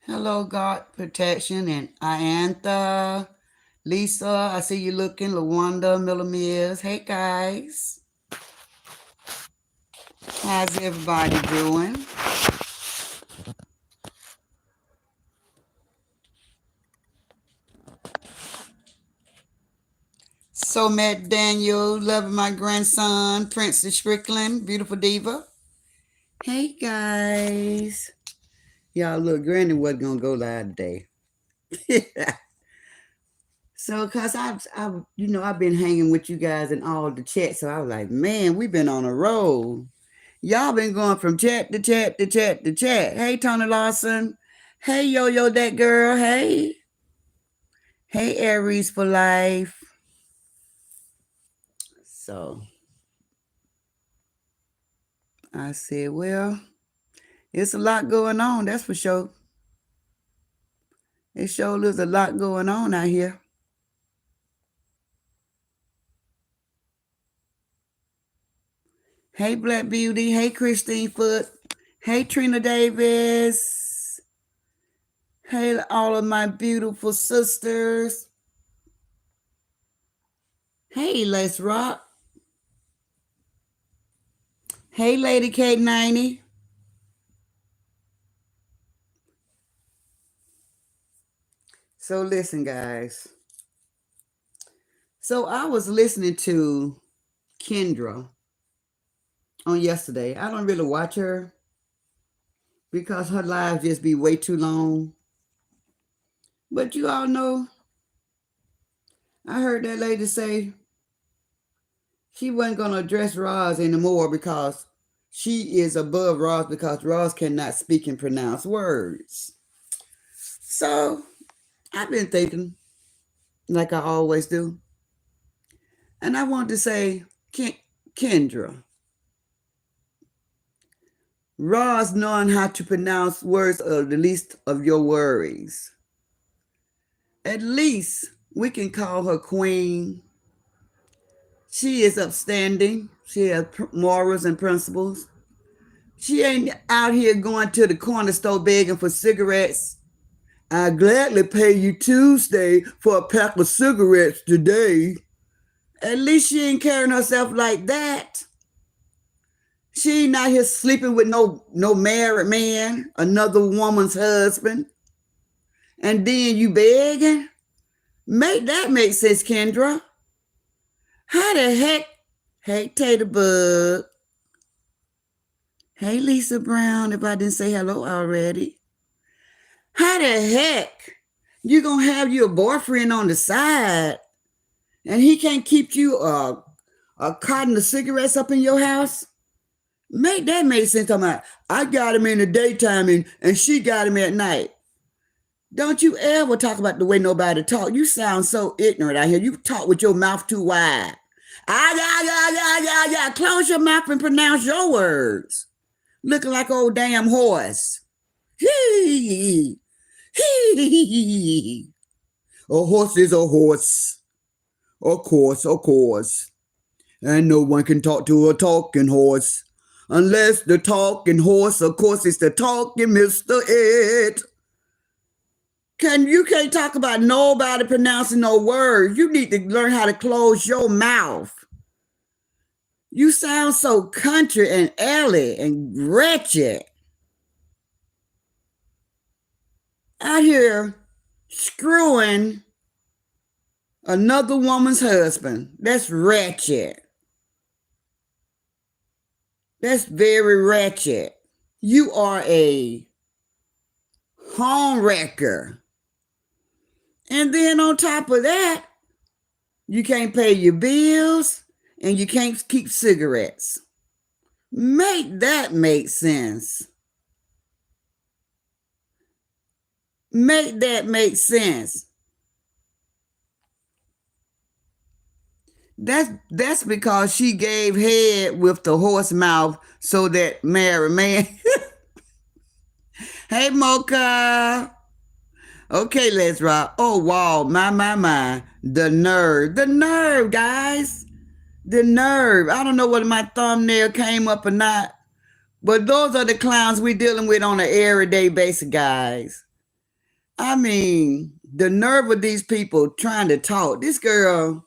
Hello, God Protection, and Iantha, Lisa. I see you looking. Lawanda, Miller Mills. Hey, guys. How's everybody doing? So, Matt Daniel, loving my grandson, Princess Strickland, beautiful diva. Hey, guys. Y'all, look, Granny wasn't going to go live today. So, cause I've been hanging with you guys in all the chats. So I was like, man, we've been on a roll. Y'all been going from chat to chat to chat to chat. Hey, Tony Lawson. Hey, Yo Yo, that girl. Hey. Hey, Aries for life. So I said, well, it's a lot going on. That's for sure. It sure there's a lot going on out here. Hey, Black Beauty. Hey, Christine Foot. Hey, Trina Davis. Hey, all of my beautiful sisters. Hey, Let's Rock. Hey, Lady K90. So listen, guys. So I was listening to Kendra on yesterday. I don't really watch her because her lives just be way too long. But you all know, I heard that lady say she wasn't going to address Roz anymore because she is above Roz because Roz cannot speak and pronounce words. So I've been thinking, like I always do. And I wanted to say, Kendra, Roz knowing how to pronounce words are the least of your worries. At least we can call her queen. She is upstanding. She has morals and principles. She ain't out here going to the corner store begging for cigarettes. I gladly pay you Tuesday for a pack of cigarettes today. At least she ain't carrying herself like that. She ain't out here sleeping with no married man, another woman's husband. And then you begging? Make that make sense, Kendra. How the heck? Hey, Tater Bug. Hey, Lisa Brown, if I didn't say hello already. How the heck you gonna have your boyfriend on the side and he can't keep you a carton of cigarettes up in your house? Make that make sense. I got him in the daytime and she got him at night. Don't you ever talk about the way nobody talk. You sound so ignorant out here. You talk with your mouth too wide. Yeah. Close your mouth and pronounce your words. Looking like old damn horse. Hee. Hee. A horse is a horse. Of course. And no one can talk to a talking horse. Unless the talking horse, of course, is the talking Mr. Ed. You can't talk about nobody pronouncing no words. You need to learn how to close your mouth. You sound so country and alley and wretched. Out here screwing another woman's husband. That's wretched. That's very wretched. You are a home wrecker. And then on top of that, you can't pay your bills and you can't keep cigarettes. Make that make sense. Make that make sense. That's because she gave head with the horse mouth so that married man. Hey, Mocha. Okay, let's rock. Oh, wow. My. The nerve, guys. The nerve. I don't know whether my thumbnail came up or not, but those are the clowns we're dealing with on an everyday basis, guys. I mean, the nerve of these people trying to talk. This girl,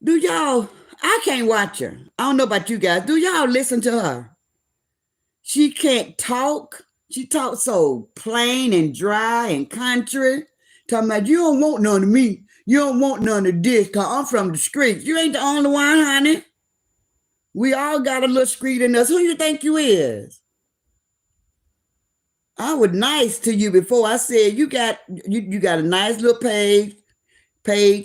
do y'all, I can't watch her. I don't know about you guys. Do y'all listen to her? She can't talk. She talks so plain and dry and country. Talking about, you don't want none of me. You don't want none of this because I'm from the streets. You ain't the only one, honey. We all got a little street in us. Who you think you is? I was nice to you before. I said you got a nice little page,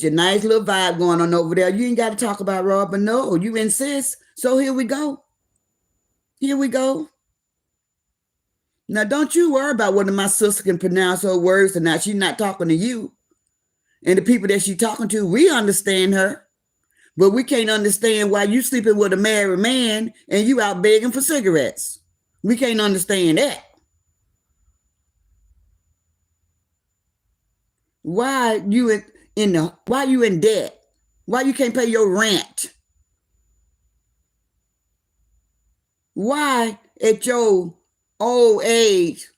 a nice little vibe going on over there. You ain't got to talk about Rob, but no, you insist. So here we go. Here we go. Now, don't you worry about whether my sister can pronounce her words or not. She's not talking to you. And the people that she's talking to, we understand her. But we can't understand why you sleeping with a married man and you out begging for cigarettes. We can't understand that. Why you in debt? Why you can't pay your rent? Why at your old age,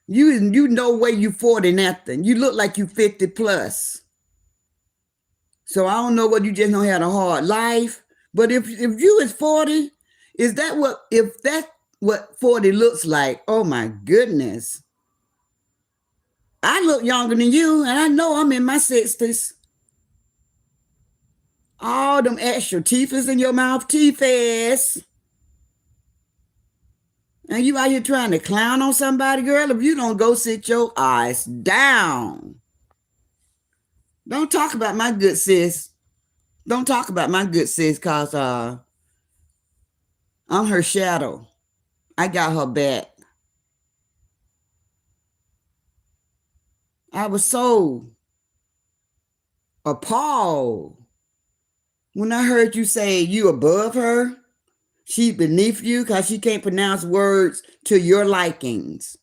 you no way you 40 nothing. You look like you 50 plus. So I don't know whether you just don't have a hard life. But if you is 40, if that's what 40 looks like, oh my goodness. I look younger than you, and I know I'm in my 60s. All them extra teeth is in your mouth, teeth ass. And you out here trying to clown on somebody, girl, if you don't go sit your eyes down. Don't talk about my good sis. Don't talk about my good sis, because I'm her shadow. I got her back. I was so appalled when I heard you say you above her. She beneath you because she can't pronounce words to your likings.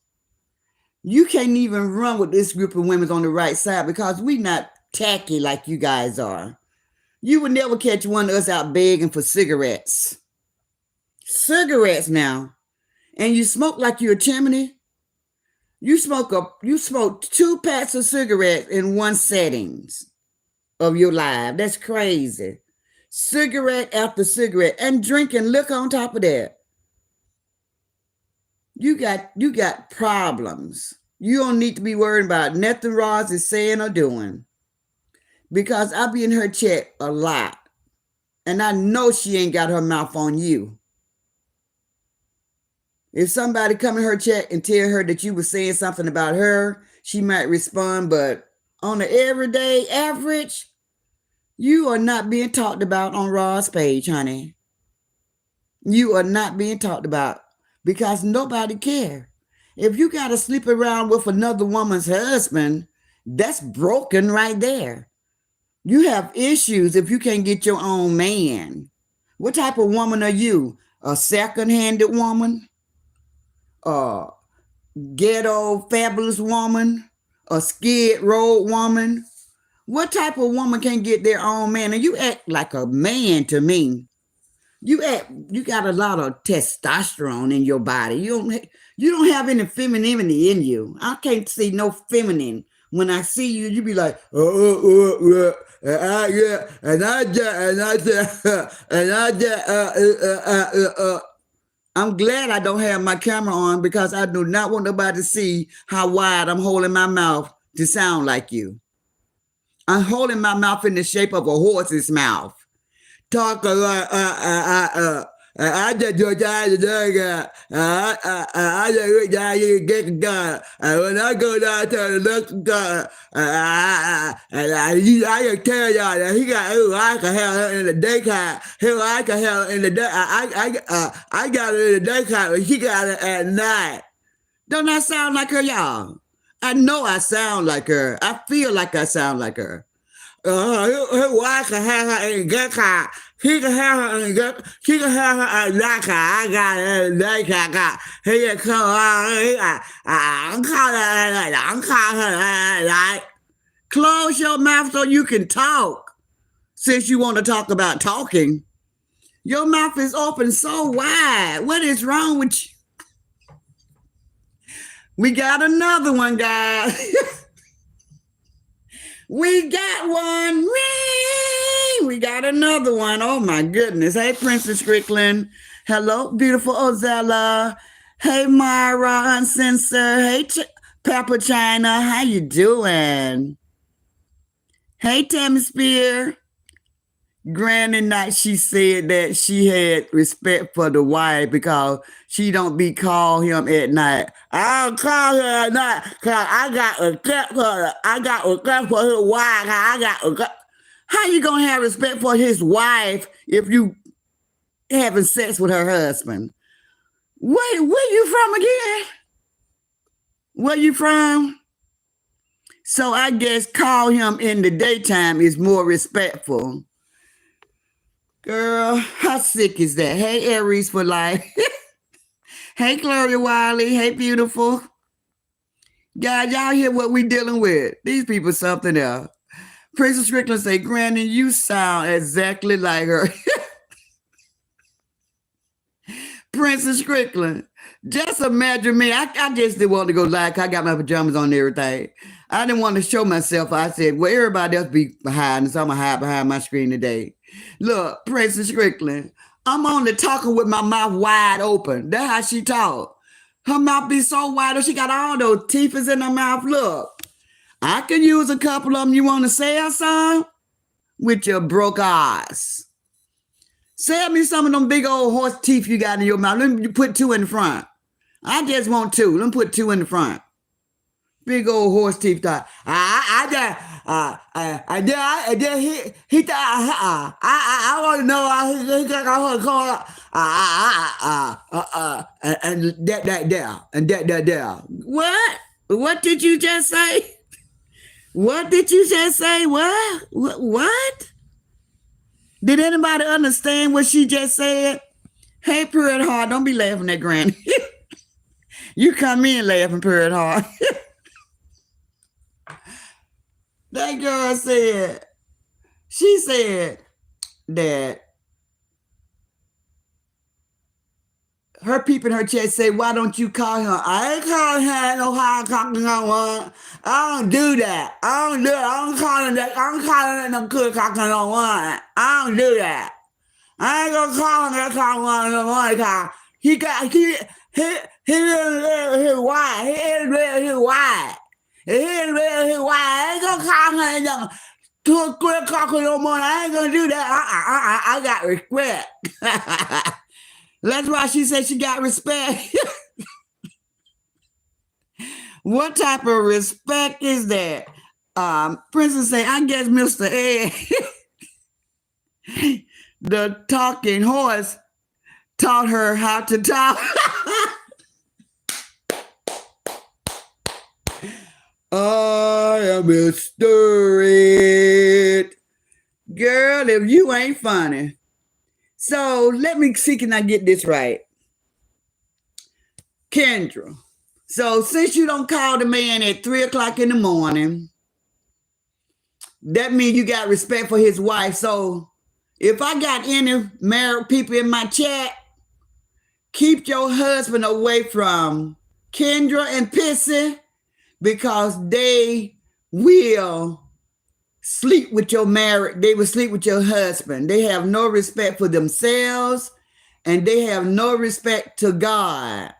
You can't even run with this group of women on the right side because we not tacky like you guys are. You would never catch one of us out begging for cigarettes. Cigarettes now. And you smoke like you're a chimney. You smoke 2 packs of cigarettes in one settings of your life. That's crazy. Cigarette after cigarette and drinking liquor on top of that. You got problems. You don't need to be worried about nothing Roz is saying or doing. Because I be in her chat a lot. And I know she ain't got her mouth on you. If somebody come in her chat and tell her that you were saying something about her, she might respond. But on the everyday average, you are not being talked about on Raw's page, honey. You are not being talked about because nobody cares. If you got to sleep around with another woman's husband, that's broken right there. You have issues if you can't get your own man. What type of woman are you? A second-handed woman? A ghetto fabulous woman? A skid row woman? What type of woman can get their own man? And you act like a man to me. You got a lot of testosterone in your body. You don't have any femininity in you. I can't see no feminine. When I see you, you be like, yeah, I'm glad I don't have my camera on because I do not want nobody to see how wide I'm holding my mouth to sound like you. I'm holding my mouth in the shape of a horse's mouth. Talk a lot. I just do that. I just get when I go down to the look God, I just tell y'all that he got who I can have in the daytime. Who I can have in the day. I got it in the daytime, but she got it at night. Don't I sound like her, y'all? I know I sound like her. I feel like I sound like her. I can have her in the daytime. She can have her in the she can have her in the daytime. I got it in the daytime. He just come on. I'm calling her like. Close your mouth so you can talk. Since you want to talk about talking, your mouth is open so wide. What is wrong with you? We got another one, guys. We got one. We got another one. Oh my goodness. Hey, Princess Strickland. Hello, beautiful Ozella. Hey, Myra Uncensored. Hey, Pepper China. How you doing? Hey, Tammy Spear. Granny Night, she said that she had respect for the wife because she don't be call him at night. I don't call her at night because I got respect for her. I got respect for his wife. I got respect. How you gonna have respect for his wife if you having sex with her husband? Where you from again? Where you from? So I guess call him in the daytime is more respectful. Girl, how sick is that? Hey, Aries for life. Hey, Gloria Wiley. Hey, beautiful. Guys, y'all hear what we dealing with? These people something else. Princess Strickland say, Granny, you sound exactly like her. Princess Strickland, just imagine me. I just didn't want to go live. I got my pajamas on and everything. I didn't want to show myself. I said, well, everybody else be behind, so I'm going to hide behind my screen today. Look, Princess Strickland, I'm only talking with my mouth wide open. That's how she talk. Her mouth be so wide, she got all those teeth in her mouth. Look, I can use a couple of them. You want to sell some? With your broke eyes. Sell me some of them big old horse teeth you got in your mouth. Let me put 2 in the front. I just want 2. Let me put 2 in the front. Big old horse teeth. He thought I want to know. He got her call. And that there and that there. What? What did you just say? What did you just say? What? What? Did anybody understand what she just said? Hey, Purred Heart, don't be laughing at Granny. You come in laughing, Purred Heart. That girl said, she said that her people in her chat say, why don't you call her? I ain't calling her no high cocking on one. I don't do that. I don't do it. I don't call her that. I don't call her no good cocking on one. I don't do that. I ain't gonna call him that cocking on one because he didn't live with his wife. He didn't live with his wife. He didn't live with his wife. I ain't gonna call her no 2 o'clock in the morning. I ain't gonna do that. I got respect. That's why she said she got respect. What type of respect is that? Princess say, I guess Mr. Ed, the talking horse, taught her how to talk. I am a stirred. Girl, if you ain't funny. So let me see, can I get this right? Kendra. So since you don't call the man at 3 o'clock in the morning, that means you got respect for his wife. So if I got any married people in my chat, keep your husband away from Kendra and Pissy because they will sleep with your married, they will sleep with your husband. They have no respect for themselves and they have no respect to God.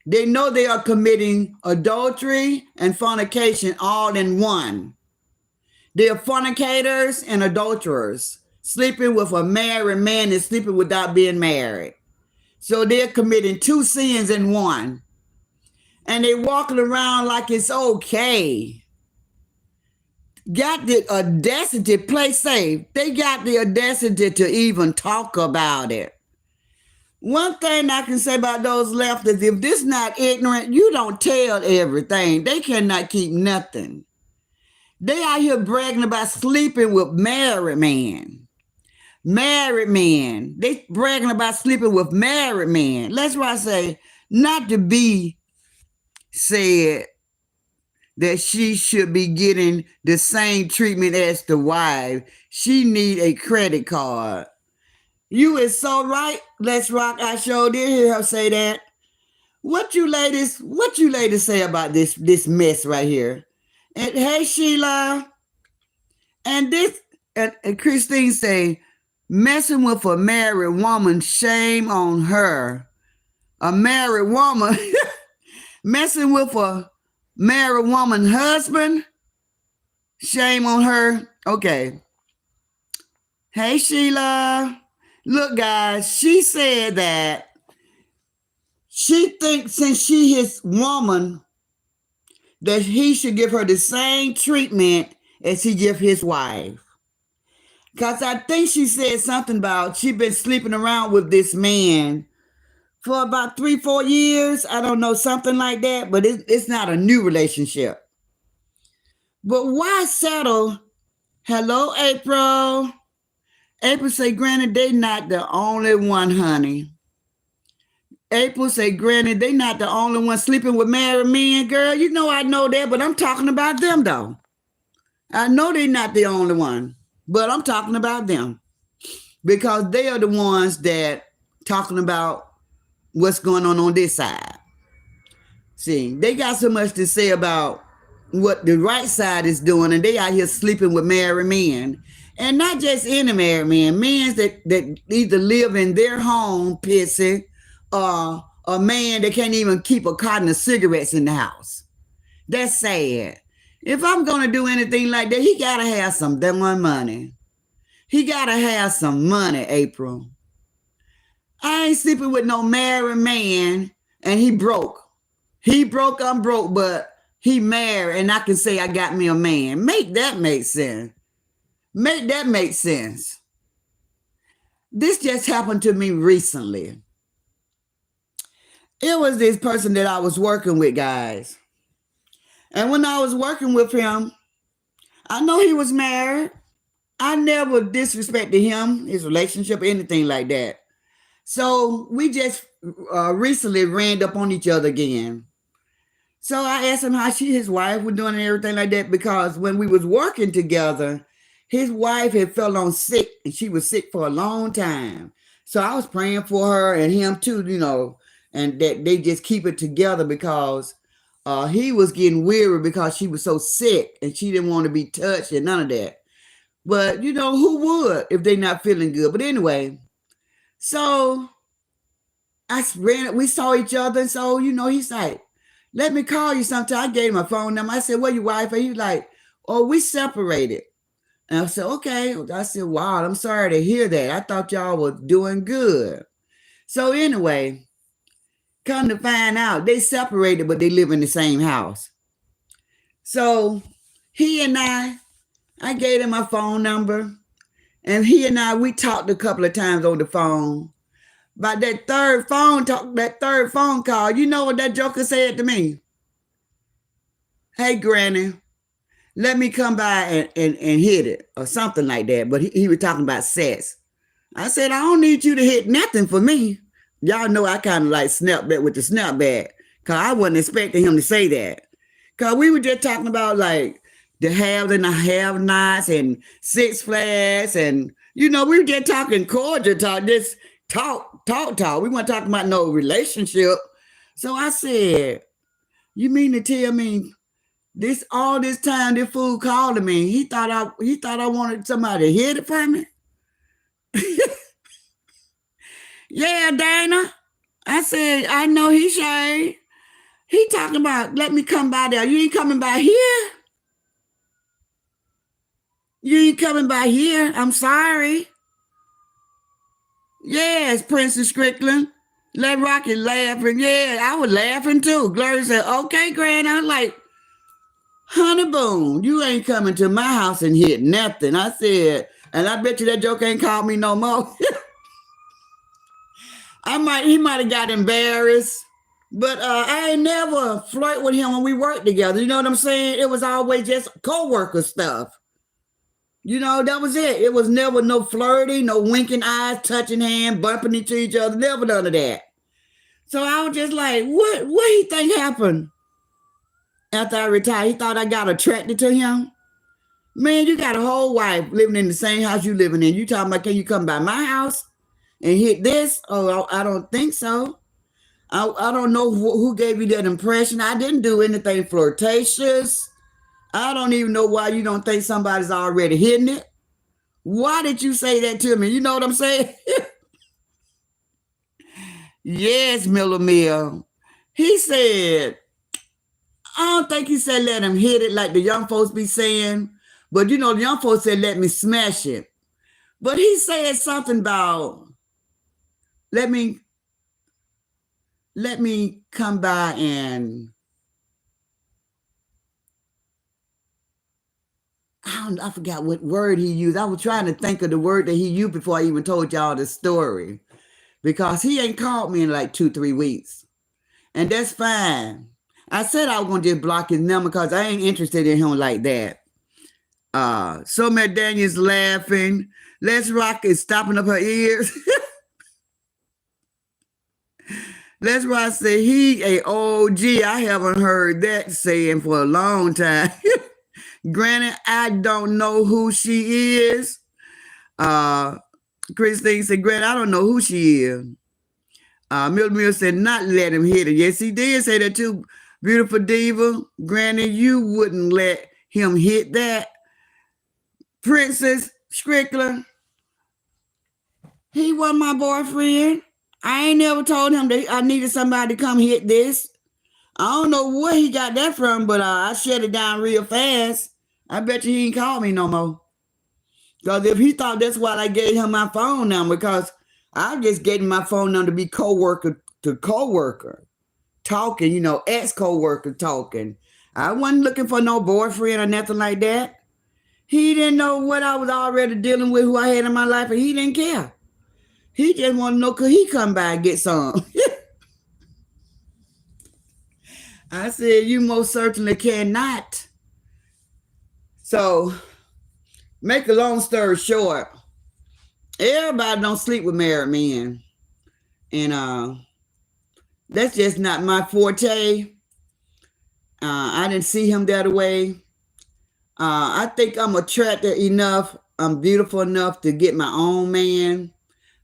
They know they are committing adultery and fornication all in one. They are fornicators and adulterers, sleeping with a married man and sleeping without being married. So they're committing 2 sins in one. And they're walking around like it's okay. Got the audacity, play safe. They got the audacity to even talk about it. One thing I can say about those leftists, if this not ignorant, you don't tell everything. They cannot keep nothing. They out here bragging about sleeping with married men. Married men. They bragging about sleeping with married men. That's why I say, not to be said that she should be getting the same treatment as the wife. She need a credit card. You is so right. Let's Rock. I sure did hear her say that. what you ladies say about this mess right here? And hey, Sheila, and this and Christine say, messing with a married woman, shame on her. A married woman messing with a married woman husband, shame on her. Okay. Hey, Sheila. Look, guys, she said that she thinks since she his woman, that he should give her the same treatment as he give his wife. Because I think she said something about she been sleeping around with this man for about 3-4 years. I don't know, something like that, but it's not a new relationship. But why settle? Hello, April. April say, granted, they not the only one, honey. April say, granted, they not the only one sleeping with married men, girl. You know I know that, but I'm talking about them, though. I know they not the only one, but I'm talking about them. Because they are the ones that talking about what's going on this side. See, they got so much to say about what the right side is doing, and they out here sleeping with married men. And not just any married men, men that either live in their home pissing, or a man that can't even keep a carton of cigarettes in the house. That's sad. If I'm going to do anything like that, he got to have some damn money. He got to have some money, April. I ain't sleeping with no married man, and he broke. He broke, I'm broke, but he married, and I can say I got me a man. Make that make sense. Make that make sense. This just happened to me recently. It was this person that I was working with, guys. And when I was working with him, I know he was married. I never disrespected him, his relationship, anything like that. So we just recently ran up on each other again. So I asked him how his wife was doing and everything like that, because when we was working together, his wife had fell on sick, and she was sick for a long time. So I was praying for her and him too, and that they just keep it together, because he was getting weary because she was so sick and she didn't want to be touched and none of that. But who would if they not feeling good? But anyway, so we saw each other, and so he's like, let me call you sometime. I gave him a phone number. I said, where your wife? And he's like, oh, we separated. And I said, okay. I said, wow, I'm sorry to hear that. I thought y'all were doing good. So anyway, come to find out, they separated, but they live in the same house. So he and I gave him my phone number, and he and we talked a couple of times on the phone. But that third phone call, you know what that joker said to me? Hey, Granny, let me come by and hit it, or something like that. But he was talking about sex. I said, I don't need you to hit nothing for me. Y'all know I kind of like snapback with the snapback, because I wasn't expecting him to say that. Because we were just talking about like the haves and the have-nots and Six Flags, and we were just talking cordial talk, just talk. We weren't talking about no relationship. So I said, you mean to tell me all this time this fool calling me, he thought I wanted somebody to hit it for me? Yeah, Dana. I said, I know he shay. He talking about, let me come by there. You ain't coming by here? You ain't coming by here? I'm sorry. Yes, Princess Strickland. Let Rocky laughing. Yeah, I was laughing too. Gloria said, okay, Grand. I was like, honey boom, you ain't coming to my house and hit nothing. I said, and I bet you that joke ain't called me no more. He might have got embarrassed, but I ain't never flirt with him when we worked together. You know what I'm saying? It was always just co-worker stuff. That was it. It was never no flirting, no winking eyes, touching hands, bumping into each other. Never none of that. So I was just like, what he think happened after I retired? He thought I got attracted to him? Man, you got a whole wife living in the same house you living in. You talking about, can you come by my house and hit this? Oh, I don't think so. I don't know who gave you that impression. I didn't do anything flirtatious. I don't even know why you don't think somebody's already hitting it. Why did you say that to me? You know what I'm saying? Yes, Miller Mill. He said, I don't think he said let him hit it like the young folks be saying, but you know, the young folks said let me smash it. But he said something about let me come by and I forgot what word he used. I was trying to think of the word that he used before I even told y'all the story. Because he ain't called me in like 2-3 weeks. And that's fine. I said I was gonna just block his number because I ain't interested in him like that. So Daniel's laughing. Let's Rock is stopping up her ears. Let's Rock say he a OG. I haven't heard that saying for a long time. Granted, I don't know who she is. Christine said, granted, I don't know who she is. Mill said, not let him hit it. Yes, he did say that too. Beautiful Diva. Granted, you wouldn't let him hit that. Princess Strickler. He wasn't my boyfriend. I ain't never told him that I needed somebody to come hit this. I don't know where he got that from, but I shut it down real fast. I bet you he ain't call me no more. Because if he thought that's why I gave him my phone number, because I just gave him my phone number to be co-worker to co-worker. Talking, you know, ex-co-worker talking. I wasn't looking for no boyfriend or nothing like that. He didn't know what I was already dealing with, who I had in my life, and he didn't care. He just wanted to know could he come by and get some. I said, you most certainly cannot. So, make a long story short, everybody don't sleep with married men. And that's just not my forte. I didn't see him that way. I think I'm attractive enough. I'm beautiful enough to get my own man.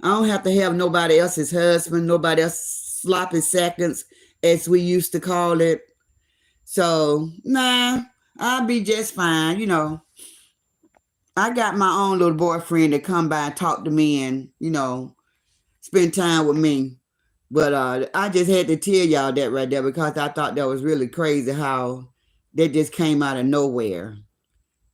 I don't have to have nobody else's husband, nobody else's sloppy seconds, as we used to call it. So, nah, I'll be just fine. You know, I got my own little boyfriend to come by and talk to me and, you know, spend time with me. But I just had to tell y'all that right there because I thought that was really crazy how that just came out of nowhere.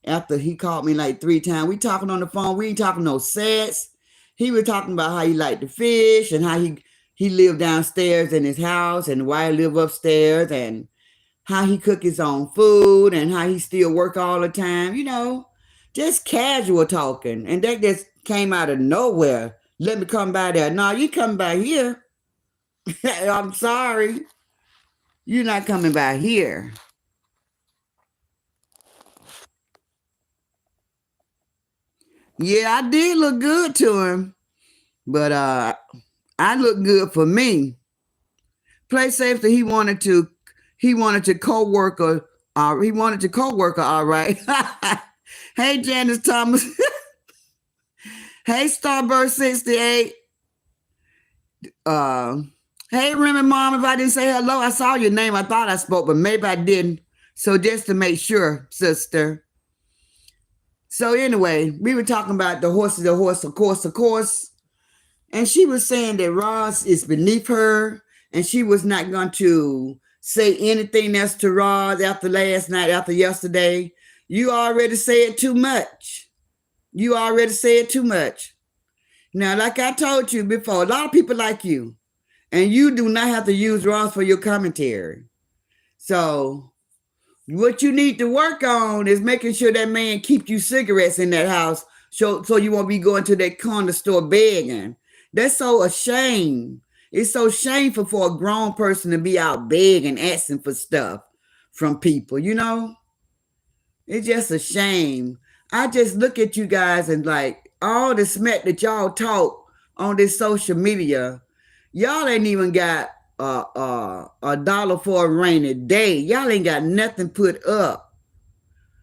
After he called me like 3 times, we talking on the phone. We ain't talking no sex. He was talking about how he liked to fish and how he lived downstairs in his house and why he lived upstairs and how he cook his own food and how he still work all the time. You know, just casual talking. And that just came out of nowhere. Let me come by there. No, you come by here. I'm sorry. You're not coming by here. Yeah, I did look good to him, but I look good for me. Play safe that he wanted to co-worker. He wanted to co-worker. All right. Hey, Janice Thomas. Hey, Starburst 68. Hey, Remy Mom. If I didn't say hello, I saw your name. I thought I spoke, but maybe I didn't. So just to make sure, sister. So anyway, we were talking about the horse, of course. And she was saying that Ross is beneath her and she was not going to say anything else to Ross after last night, after yesterday. You already said too much. You already said too much. Now, like I told you before, a lot of people like you, and you do not have to use Ross for your commentary. So what you need to work on is making sure that man keep you cigarettes in that house so you won't be going to that corner store begging. That's so a shame. It's so shameful for a grown person to be out begging, asking for stuff from people, you know? It's just a shame. I just look at you guys and like all the smack that y'all talk on this social media, y'all ain't even got $1 for a rainy day. Y'all ain't got nothing put up.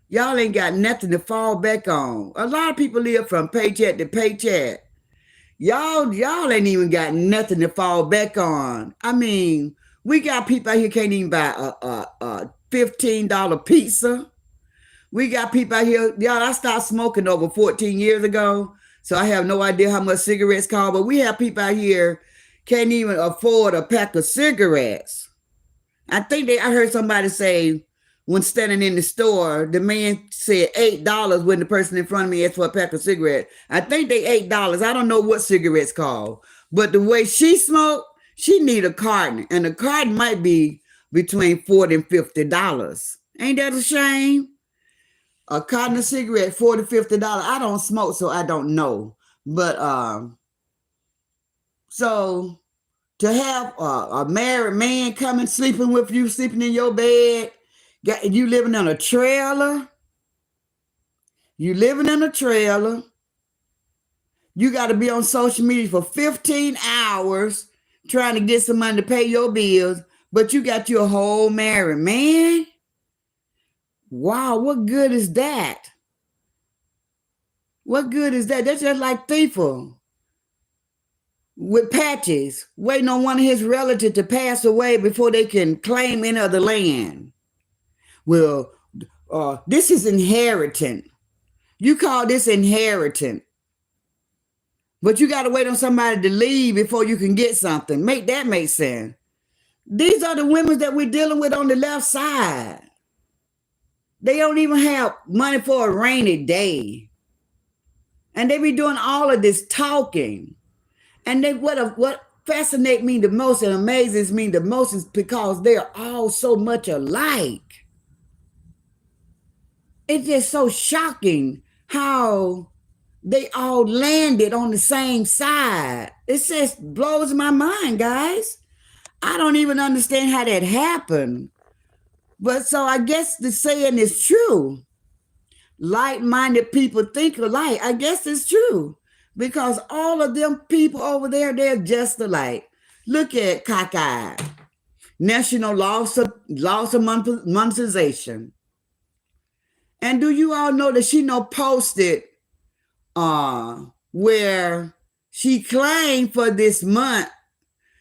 Y'all ain't got nothing to fall back on. A lot of people live from paycheck to paycheck. Y'all ain't even got nothing to fall back on. I mean, we got people out here can't even buy a $15 pizza. We got people out here, y'all. I stopped smoking over 14 years ago, so I have no idea how much cigarettes cost. But we have people out here can't even afford a pack of cigarettes. I heard somebody say when standing in the store, the man said $8 when the person in front of me asked for a pack of cigarettes. I think they $8. I don't know what cigarettes call, but the way she smoked, she need a carton, and the carton might be between $40 and $50. Ain't that a shame? A carton of cigarette, $40, $50. I don't smoke, so I don't know. But so to have a married man coming sleeping with you, sleeping in your bed, you living in a trailer. You got to be on social media for 15 hours trying to get some money to pay your bills, but you got your whole married man. Wow, what good is that? What good is that? That's just like people with patches waiting on one of his relatives to pass away before they can claim any of the land. Well, this is inheritance. You call this inheritance. But you got to wait on somebody to leave before you can get something. Make that make sense. These are the women that we're dealing with on the left side. They don't even have money for a rainy day. And they be doing all of this talking. And what fascinates me the most and amazes me the most is because they're all so much alike. It's just so shocking how they all landed on the same side. It just blows my mind, guys. I don't even understand how that happened. But so I guess the saying is true. Like-minded people think alike. I guess it's true. Because all of them people over there, they're just alike. Look at Cockeyed. National Loss of Monetization. And do you all know that she posted where she claimed for this month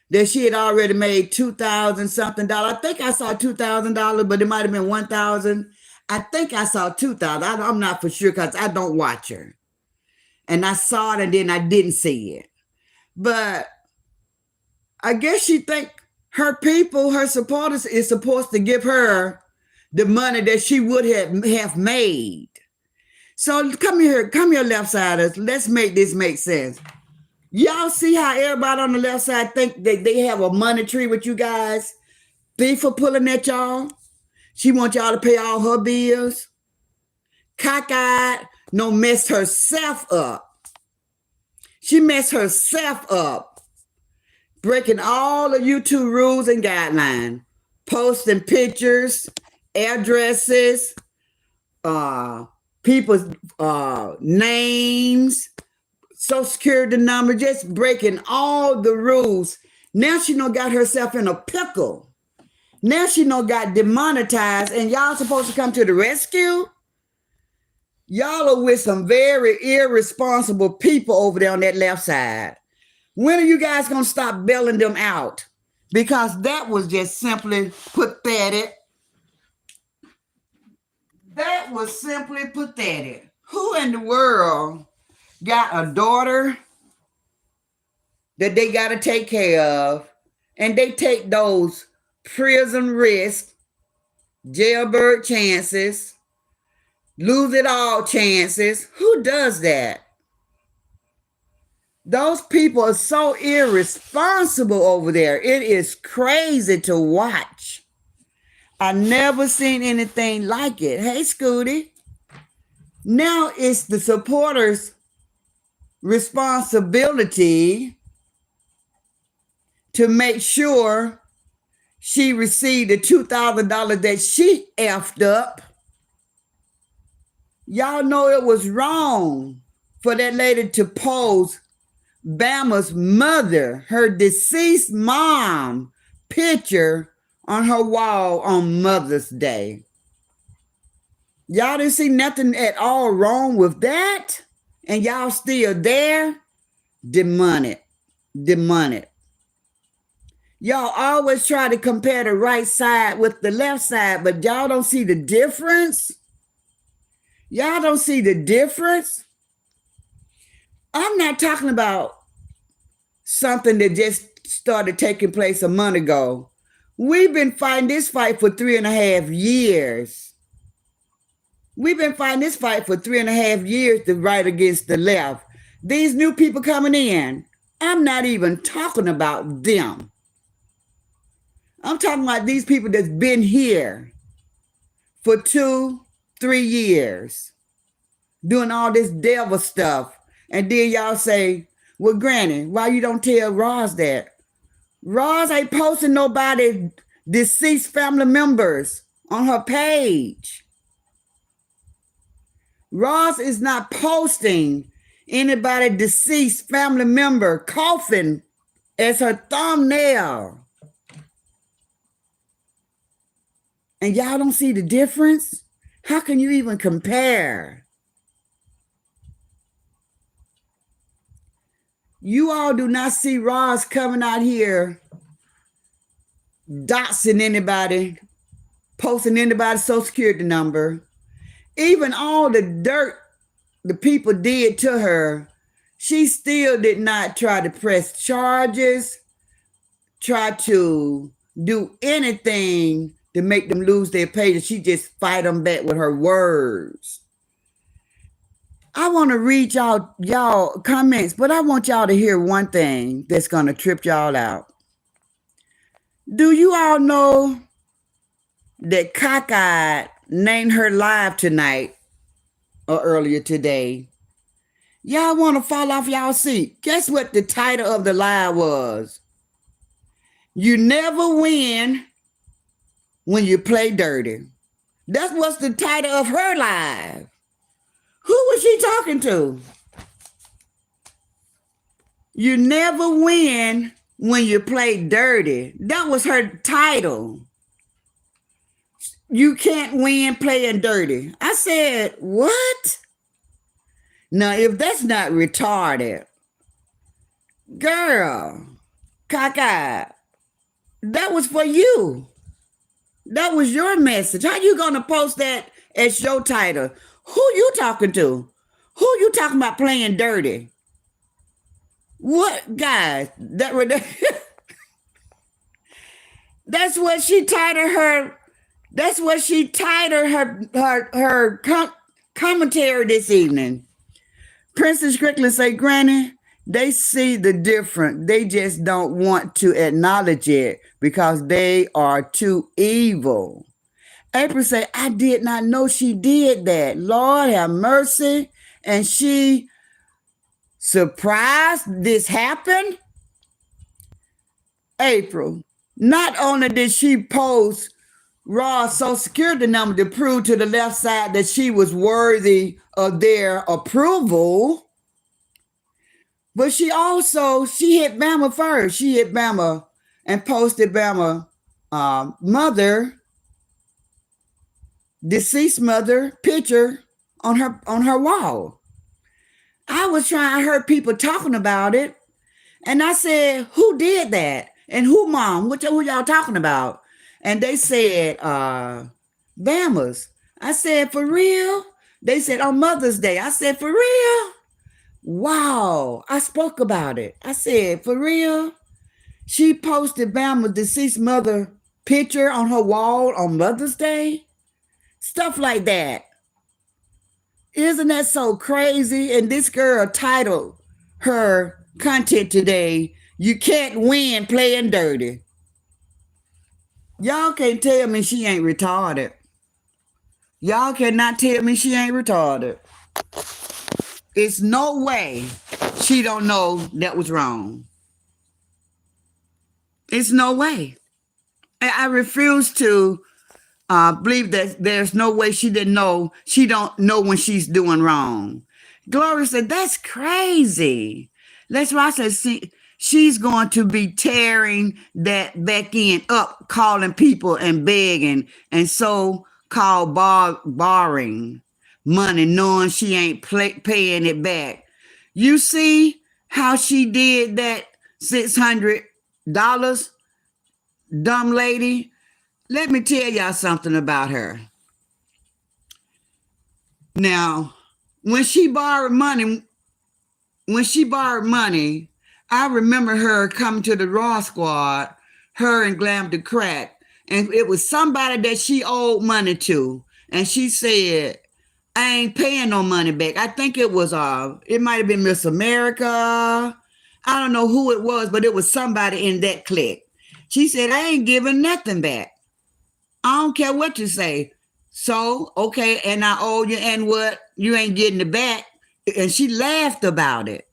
that she had already made $2,000 something. I think I saw $2,000, but it might have been $1,000. I think I saw $2,000. I'm not for sure because I don't watch her. And I saw it and then I didn't see it. But I guess she think her people, her supporters, is supposed to give her the money that she would have made. So come here, left-siders. Let's make this make sense. Y'all see how everybody on the left side think that they have a money tree with you guys? Thief for pulling at y'all. She wants y'all to pay all her bills. Cockeyed, messed herself up. She messed herself up, breaking all the YouTube rules and guidelines, posting pictures, addresses, people's names, Social Security number, just breaking all the rules. Now she got herself in a pickle. Now she got demonetized, and y'all supposed to come to the rescue? Y'all are with some very irresponsible people over there on that left side. When are you guys going to stop bailing them out? Because that was just simply pathetic. That was simply pathetic. Who in the world got a daughter that they got to take care of, and they take those prison risks, jailbird chances, lose it all chances? Who does that? Those people are so irresponsible over there. It is crazy to watch. I never seen anything like it. Hey, Scooty. Now it's the supporters' responsibility to make sure she received the $2,000 that she effed up. Y'all know it was wrong for that lady to pose Bama's mother, her deceased mom, picture on her wall on Mother's Day. Y'all didn't see nothing at all wrong with that? And y'all still there? demonic, demonic. Y'all always try to compare the right side with the left side, but y'all don't see the difference. Y'all don't see the difference. I'm not talking about something that just started taking place a month ago. We've been fighting this fight for 3.5 years. We've been fighting this fight for 3.5 years, the right against the left. These new people coming in, I'm not even talking about them. I'm talking about these people that's been here for 2-3 years doing all this devil stuff. And then y'all say, well, Granny, why you don't tell Roz that? Roz ain't posting nobody deceased family members on her page. Roz is not posting anybody deceased family member coffin as her thumbnail. And y'all don't see the difference? How can you even compare? You all do not see Roz coming out here doxing anybody, posting anybody's social security number. Even all the dirt the people did to her, she still did not try to press charges, try to do anything to make them lose their page. She just fight them back with her words. I want to read y'all comments, but I want y'all to hear one thing that's going to trip y'all out. Do you all know that Cockeyed named her live tonight or earlier today? Y'all want to fall off y'all seat. Guess what the title of the live was? You never win when you play dirty. That's what's the title of her live. Who was she talking to? You never win when you play dirty. That was her title. You can't win playing dirty. I said, what? Now, if that's not retarded, girl, Cockeyed, that was for you. That was your message. How you gonna post that as your title? Who you talking to? Who you talking about playing dirty? What, guys? That's what she titled her. That's what she titled her commentary this evening. Princess Strickland say, Granny, they see the difference. They just don't want to acknowledge it because they are too evil. April say, I did not know she did that. Lord have mercy. And she surprised this happened? April, not only did she post Raw social security number to prove to the left side that she was worthy of their approval, but she hit Bama first. She hit Bama and posted Bama mother, deceased mother picture on her wall. I heard people talking about it, and I said, who did that? And who, Mom? Who y'all talking about? And they said, Bama's. I said, for real? They said, on Mother's Day. I said, for real? Wow. I spoke about it. I said, for real? She posted Bama's deceased mother picture on her wall on Mother's Day? Stuff like that. Isn't that so crazy? And this girl titled her content today, You Can't Win Playing Dirty. Y'all can't tell me she ain't retarded. Y'all cannot tell me she ain't retarded. It's no way she don't know that was wrong. It's no way. I refuse to believe that there's no way she didn't know. She don't know when she's doing wrong. Gloria said, that's crazy. That's why I said, she's going to be tearing that back end up, calling people and begging, and so-called borrowing money, knowing she ain't paying it back. You see how she did that $600, dumb lady. Let me tell y'all something about her. Now, when she borrowed money, I remember her coming to the Raw Squad, her and Glam the Crack, and it was somebody that she owed money to, and she said, I ain't paying no money back. I think it was it might have been Miss America. I don't know who it was, but it was somebody in that clique. She said, I ain't giving nothing back. I don't care what you say. So, okay, and I owe you, and what? You ain't getting it back. And she laughed about it.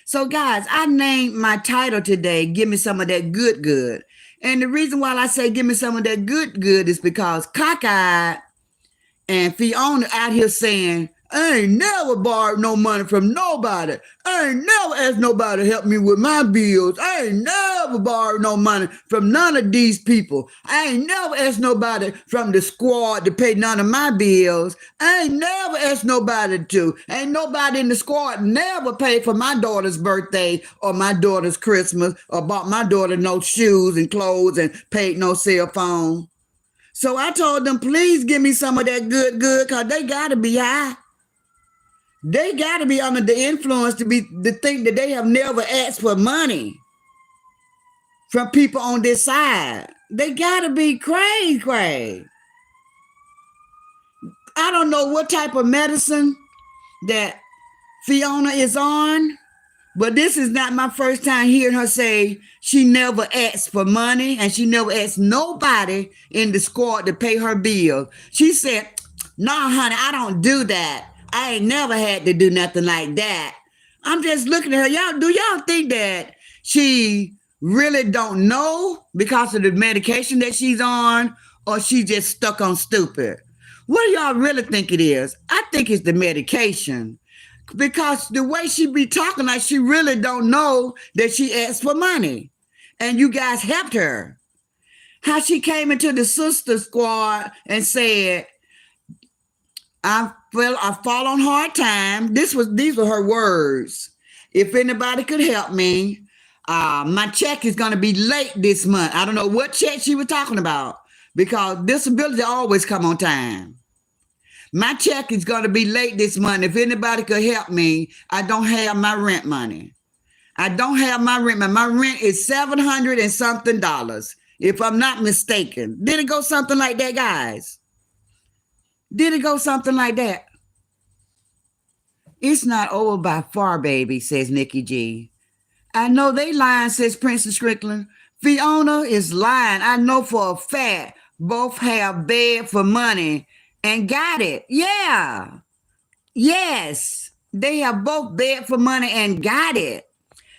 So, guys, I named my title today, Give Me Some of That Good Good. And the reason why I say give me some of that good good is because Cockeyed and Fiona out here saying, I ain't never borrowed no money from nobody. I ain't never asked nobody to help me with my bills. I ain't never borrowed no money from none of these people. I ain't never asked nobody from the squad to pay none of my bills. I ain't never asked nobody to. Ain't nobody in the squad never paid for my daughter's birthday or my daughter's Christmas or bought my daughter no shoes and clothes and paid no cell phone. So I told them, please give me some of that good good, because they got to be high. They got to be under the influence to think that they have never asked for money from people on this side. They got to be crazy. I don't know what type of medicine that Fiona is on, but this is not my first time hearing her say she never asked for money and she never asked nobody in the squad to pay her bill. She said, no, honey, I don't do that. I ain't never had to do nothing like that. I'm just looking at her. Do y'all think that she really don't know because of the medication that she's on, or she just stuck on stupid? What do y'all really think it is? I think it's the medication, because the way she be talking like she really don't know that she asked for money and you guys helped her. How she came into the sister squad and said, I fall on hard time. These were her words. If anybody could help me, my check is going to be late this month. I don't know what check she was talking about, because disability always come on time. My check is going to be late this month. If anybody could help me, I don't have my rent money. I don't have my rent money. My rent is $700 and something, if I'm not mistaken. Did it go something like that, guys? Did it go something like that? It's not over by far, baby, says Nikki G. I know they lying, says Princess Strickland. Fiona is lying. I know for a fact both have begged for money and got it. Yeah. Yes. They have both begged for money and got it.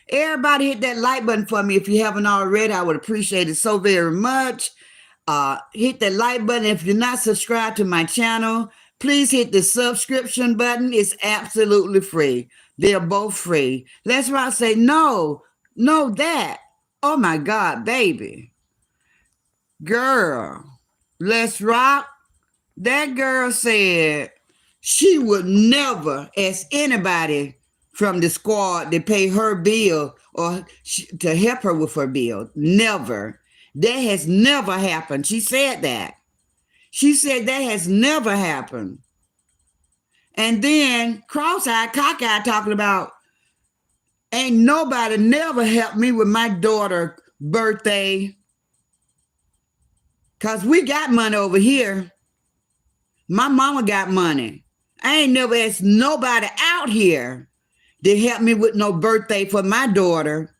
Everybody hit that like button for me if you haven't already. I would appreciate it so very much. Hit that like button. If you're not subscribed to my channel, please hit the subscription button. It's absolutely free. They're both free. Let's Rock say, no, that. Oh my God, baby. Girl, Let's Rock. That girl said she would never ask anybody from the squad to pay her bill or to help her with her bill. Never. That has never happened. She said that. She said that has never happened. And then cross-eyed, cockeyed talking about, ain't nobody never helped me with my daughter's birthday, because we got money over here. My mama got money. I ain't never asked nobody out here to help me with no birthday for my daughter.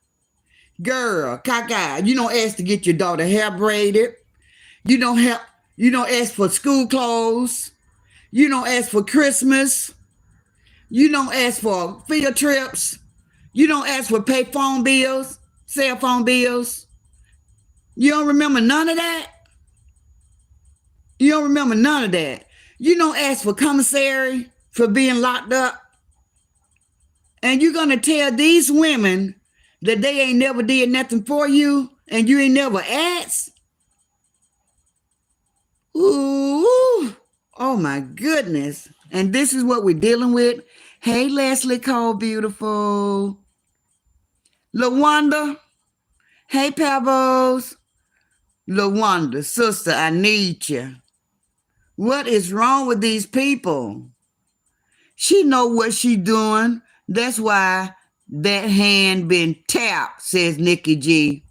Girl, cockeyed, you don't ask to get your daughter hair braided. You don't ask for school clothes. You don't ask for Christmas. You don't ask for field trips. You don't ask for pay phone bills, cell phone bills. You don't remember none of that? You don't remember none of that. You don't ask for commissary for being locked up. And you're going to tell these women that they ain't never did nothing for you and you ain't never asked? Ooh, oh my goodness. And this is what we're dealing with. Hey, Leslie Cole, beautiful. LaWanda. Hey, Pebbles. LaWanda, sister, I need you. What is wrong with these people? She know what she doing. That's why that hand been tapped, says Nikki G.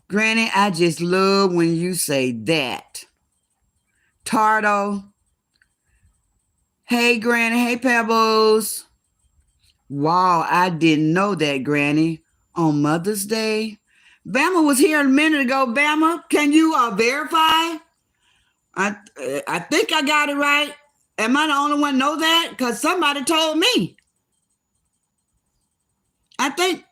Granny, I just love when you say that. Tardo. Hey, Granny. Hey, Pebbles. Wow, I didn't know that, Granny. On Mother's Day? Bama was here a minute ago. Bama, can you verify? I think I got it right. Am I the only one know that? Because somebody told me. I think.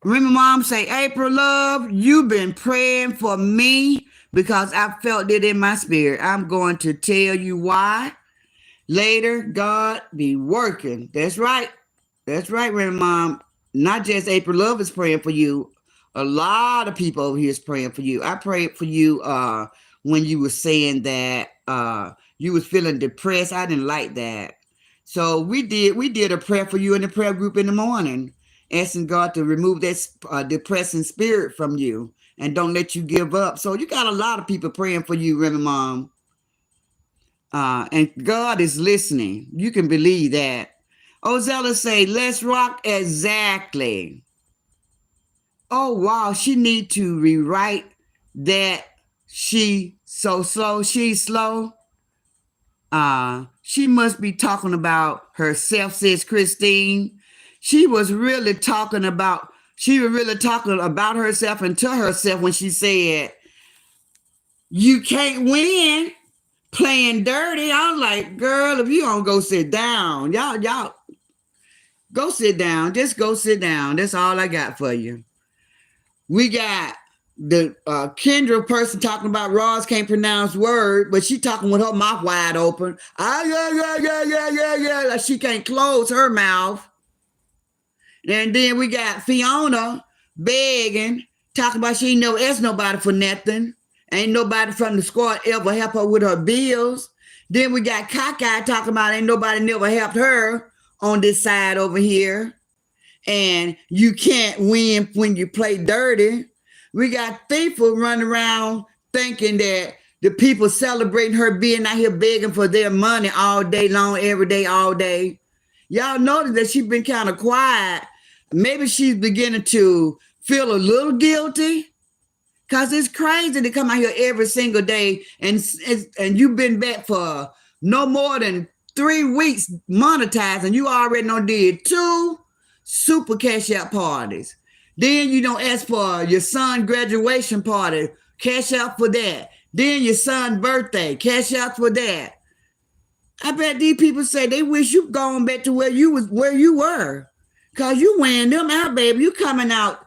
Remember, Mom say, April, love, you've been praying for me because I felt it in my spirit. I'm going to tell you why. Later, God be working. That's right. That's right, Remember, Mom. Not just April Love is praying for you. A lot of people over here is praying for you. I prayed for you when you were saying that you was feeling depressed. I didn't like that. So we did a prayer for you in the prayer group in the morning, asking God to remove that depressing spirit from you and don't let you give up. So you got a lot of people praying for you, Remy Mom. And God is listening. You can believe that. Ozella say, let's rock. Exactly. Oh, wow. She need to rewrite that she's slow. She must be talking about herself, says Christine. She was really talking about herself and to herself when she said, you can't win playing dirty. I'm like, girl, if you don't go sit down, y'all go sit down. Just go sit down. That's all I got for you. We got the Kendra person talking about Roz can't pronounce word, but she talking with her mouth wide open. Yeah. Like she can't close her mouth. And then we got Fiona begging, talking about she ain't never asked nobody for nothing. Ain't nobody from the squad ever help her with her bills. Then we got Kaka talking about ain't nobody never helped her on this side over here. And you can't win when you play dirty. We got Thieful running around thinking that the people celebrating her being out here begging for their money all day long, every day, all day. Y'all notice that she's been kind of quiet. Maybe she's beginning to feel a little guilty because it's crazy to come out here every single day and you've been back for no more than 3 weeks monetizing. You already did 2 super cash out parties. Then you don't ask for your son graduation party, cash out for that. Then your son's birthday, cash out for that. I bet these people say they wish you gone back to where you were. Cause you wearing them out, baby. You coming out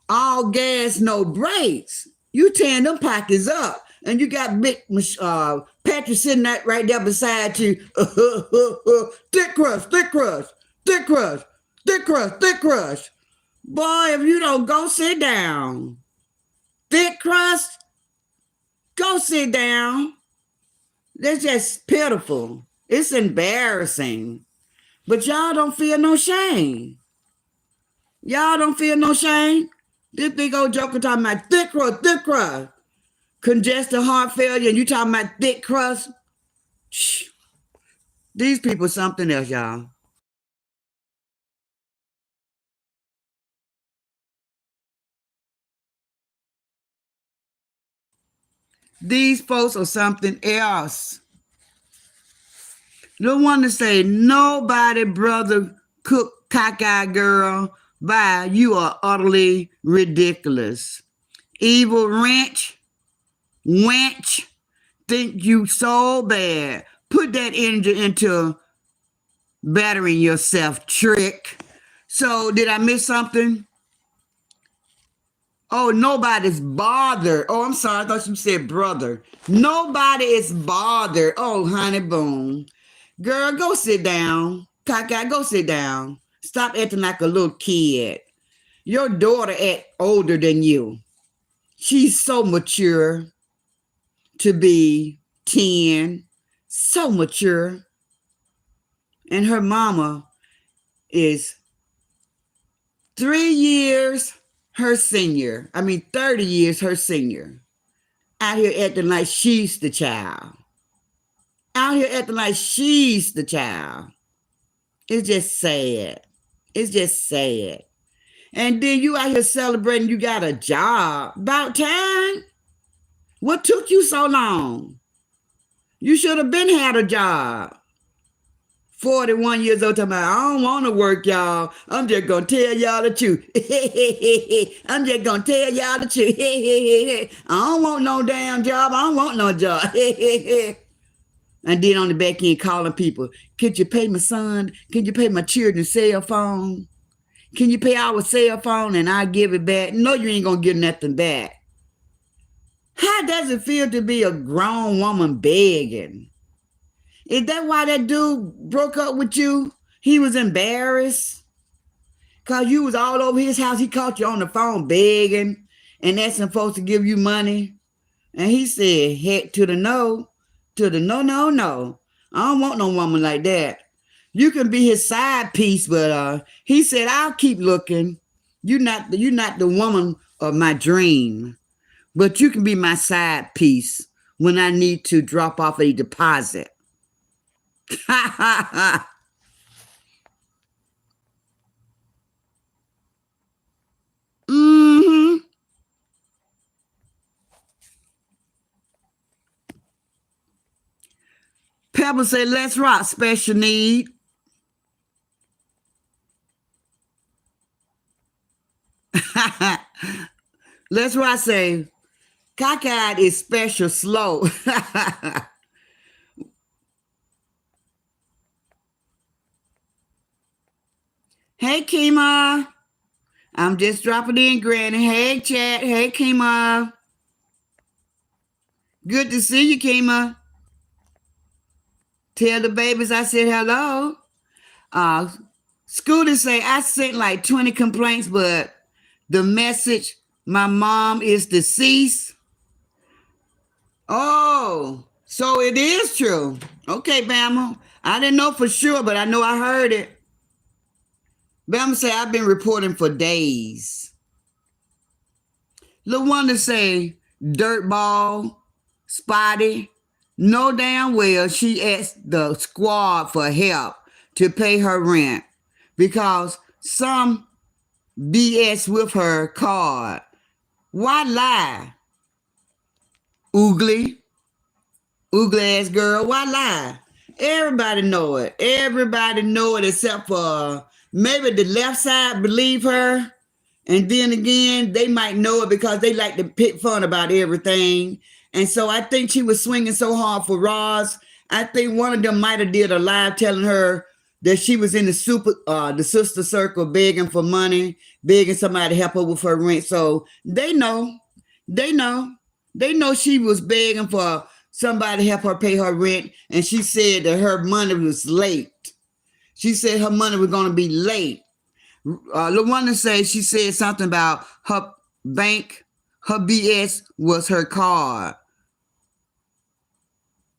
all gas, no brakes. You tearing them pockets up. And you got big Patrick sitting right there beside you. Thick crush. Boy, if you don't go sit down. Thick crust, go sit down. That's just pitiful. It's embarrassing. But y'all don't feel no shame. Y'all don't feel no shame? This big old joker talking about thick crust. Congestive heart failure, and you talking about thick crust? Shh. These people something else, y'all. These folks are something else. No one to say nobody, brother, cook, cockeyed girl, bye. You are utterly ridiculous. Evil wench, think you so bad. Put that energy into bettering yourself, trick. So did I miss something? Oh, nobody's bothered. Oh, I'm sorry. I thought you said brother. Nobody is bothered. Oh, honey, boom. Girl, go sit down. Kaka, go sit down. Stop acting like a little kid. Your daughter act older than you. She's so mature to be 10. so mature. And her mama is 3 years her senior. 30 years her senior. Out here acting like she's the child. Out here acting like she's the child. It's just sad. It's just sad. And then you out here celebrating you got a job. About time. What took you so long? You should have been had a job. 41 years old, talking about, I don't want to work, y'all. I'm just going to tell y'all the truth. I'm just going to tell y'all the truth. I don't want no damn job. I don't want no job. And then on the back end, calling people, could you pay my son? Can you pay my children's cell phone? Can you pay our cell phone and I give it back? No, you ain't going to get nothing back. How does it feel to be a grown woman begging? Is that why that dude broke up with you? He was embarrassed because you was all over his house. He caught you on the phone begging and asking folks to give you money. And he said, heck to the no, to the no, no, no. I don't want no woman like that. You can be his side piece, but he said, I'll keep looking. You're not the woman of my dream, but you can be my side piece when I need to drop off a deposit. Mm-hmm. Pepper said, let's rock, special need. Let's rock say, cockeyed is special slow. Hey, Kima. I'm just dropping in, Granny. Hey, chat. Hey, Kima. Good to see you, Kima. Tell the babies I said hello. Scooter say, I sent like 20 complaints, but the message, my mom is deceased. Oh, so it is true. Okay, Bama. I didn't know for sure, but I know I heard it. Bama say, I've been reporting for days. LaWanda say, dirtball, spotty. No damn well she asked the squad for help to pay her rent because some BS with her card. Why lie? Oogly ass girl, why lie? Everybody know it. Everybody know it except for maybe the left side believe her. And then again, they might know it because they like to pick fun about everything. And so I think she was swinging so hard for Roz. I think one of them might have did a live telling her that she was in the sister circle begging for money, begging somebody to help her with her rent. So they know she was begging for somebody to help her pay her rent. And she said that her money was late. She said her money was going to be late. LaWanda said she said something about her bank, her BS was her card.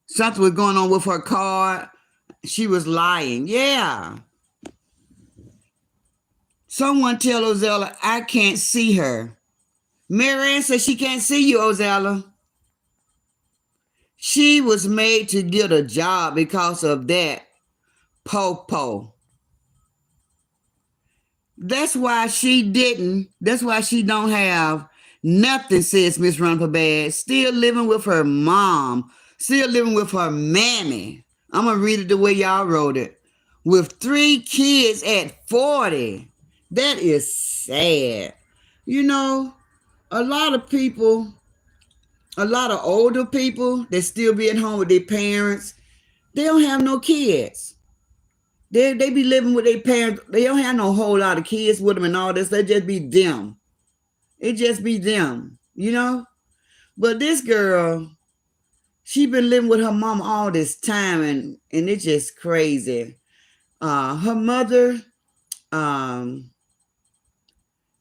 Something was going on with her card. She was lying. Yeah. Someone tell Ozella, I can't see her. Marianne said she can't see you, Ozella. She was made to get a job because of that. Po. That's why she didn't. That's why she don't have nothing, says Miss Run for Bad. Still living with her mom. Still living with her mammy. I'm going to read it the way y'all wrote it. With 3 kids at 40. That is sad. You know, a lot of people, a lot of older people that still be at home with their parents, they don't have no kids. They be living with their parents. They don't have no whole lot of kids with them and all this. They just be them. It just be them, you know? But this girl, she been living with her mom all this time and it's just crazy. Her mother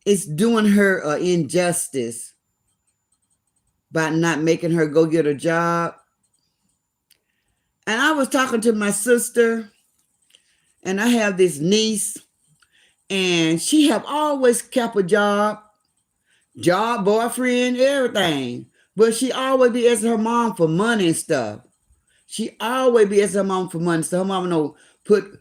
is doing her injustice by not making her go get a job. And I was talking to my sister, and I have this niece, and she have always kept a job, boyfriend, everything. But she always be asking her mom for money and stuff. She always be asking her mom for money. So her mom know put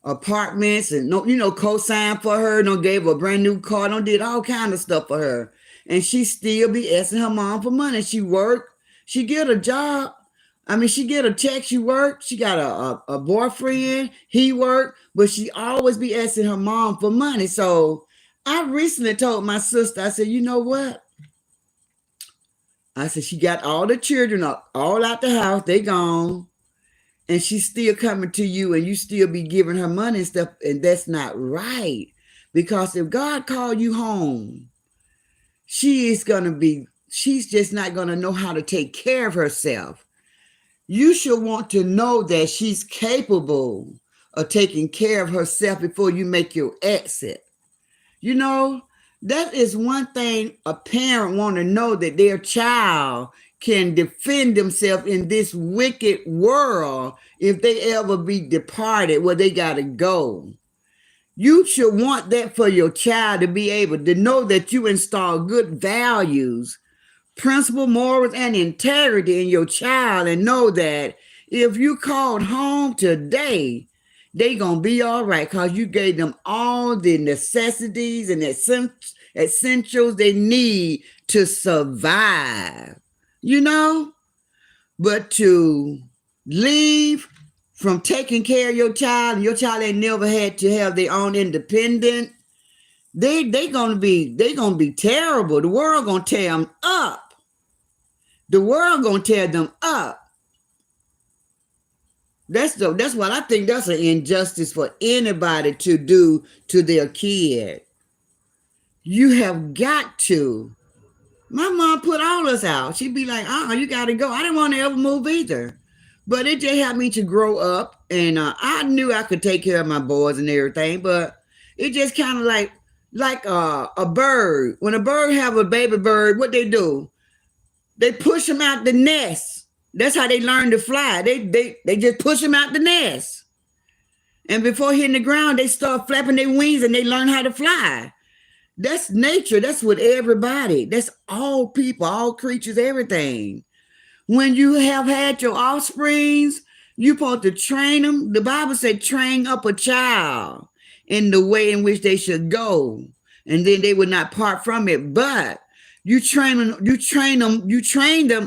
apartments and no, co-sign for her, gave her a brand new car, did all kind of stuff for her. And she still be asking her mom for money. She work, she get a job. I mean, she get a check, she work, she got a boyfriend, he work, but she always be asking her mom for money. So I recently told my sister, I said, you know what? I said, she got all the children all out the house, they gone. And she's still coming to you and you still be giving her money and stuff. And that's not right. Because if God called you home, she's just not going to know how to take care of herself. You should want to know that she's capable of taking care of herself before you make your exit. That is one thing a parent want to know, that their child can defend themselves in this wicked world if they ever be departed where they got to go. You should want that for your child, to be able to know that you install good values, principle, morals, and integrity in your child, and know that if you called home today, they gonna be all right because you gave them all the necessities and essentials they need to survive. But to leave from taking care of your child, and your child ain't never had to have their own independence, they gonna be terrible. The world gonna tear them up. The world gonna tear them up. That's what I think. That's an injustice for anybody to do to their kid. You have got to. My mom put all us out. She'd be like, you got to go. I didn't want to ever move either. But it just helped me to grow up. And I knew I could take care of my boys and everything. But it just kind of like a bird. When a bird have a baby bird, what they do? They push them out the nest. That's how they learn to fly. They just push them out the nest. And before hitting the ground, they start flapping their wings and they learn how to fly. That's nature. That's with everybody. That's all people, all creatures, everything. When you have had your offsprings, you're supposed to train them. The Bible said, train up a child in the way in which they should go, and then they would not part from it. But you train them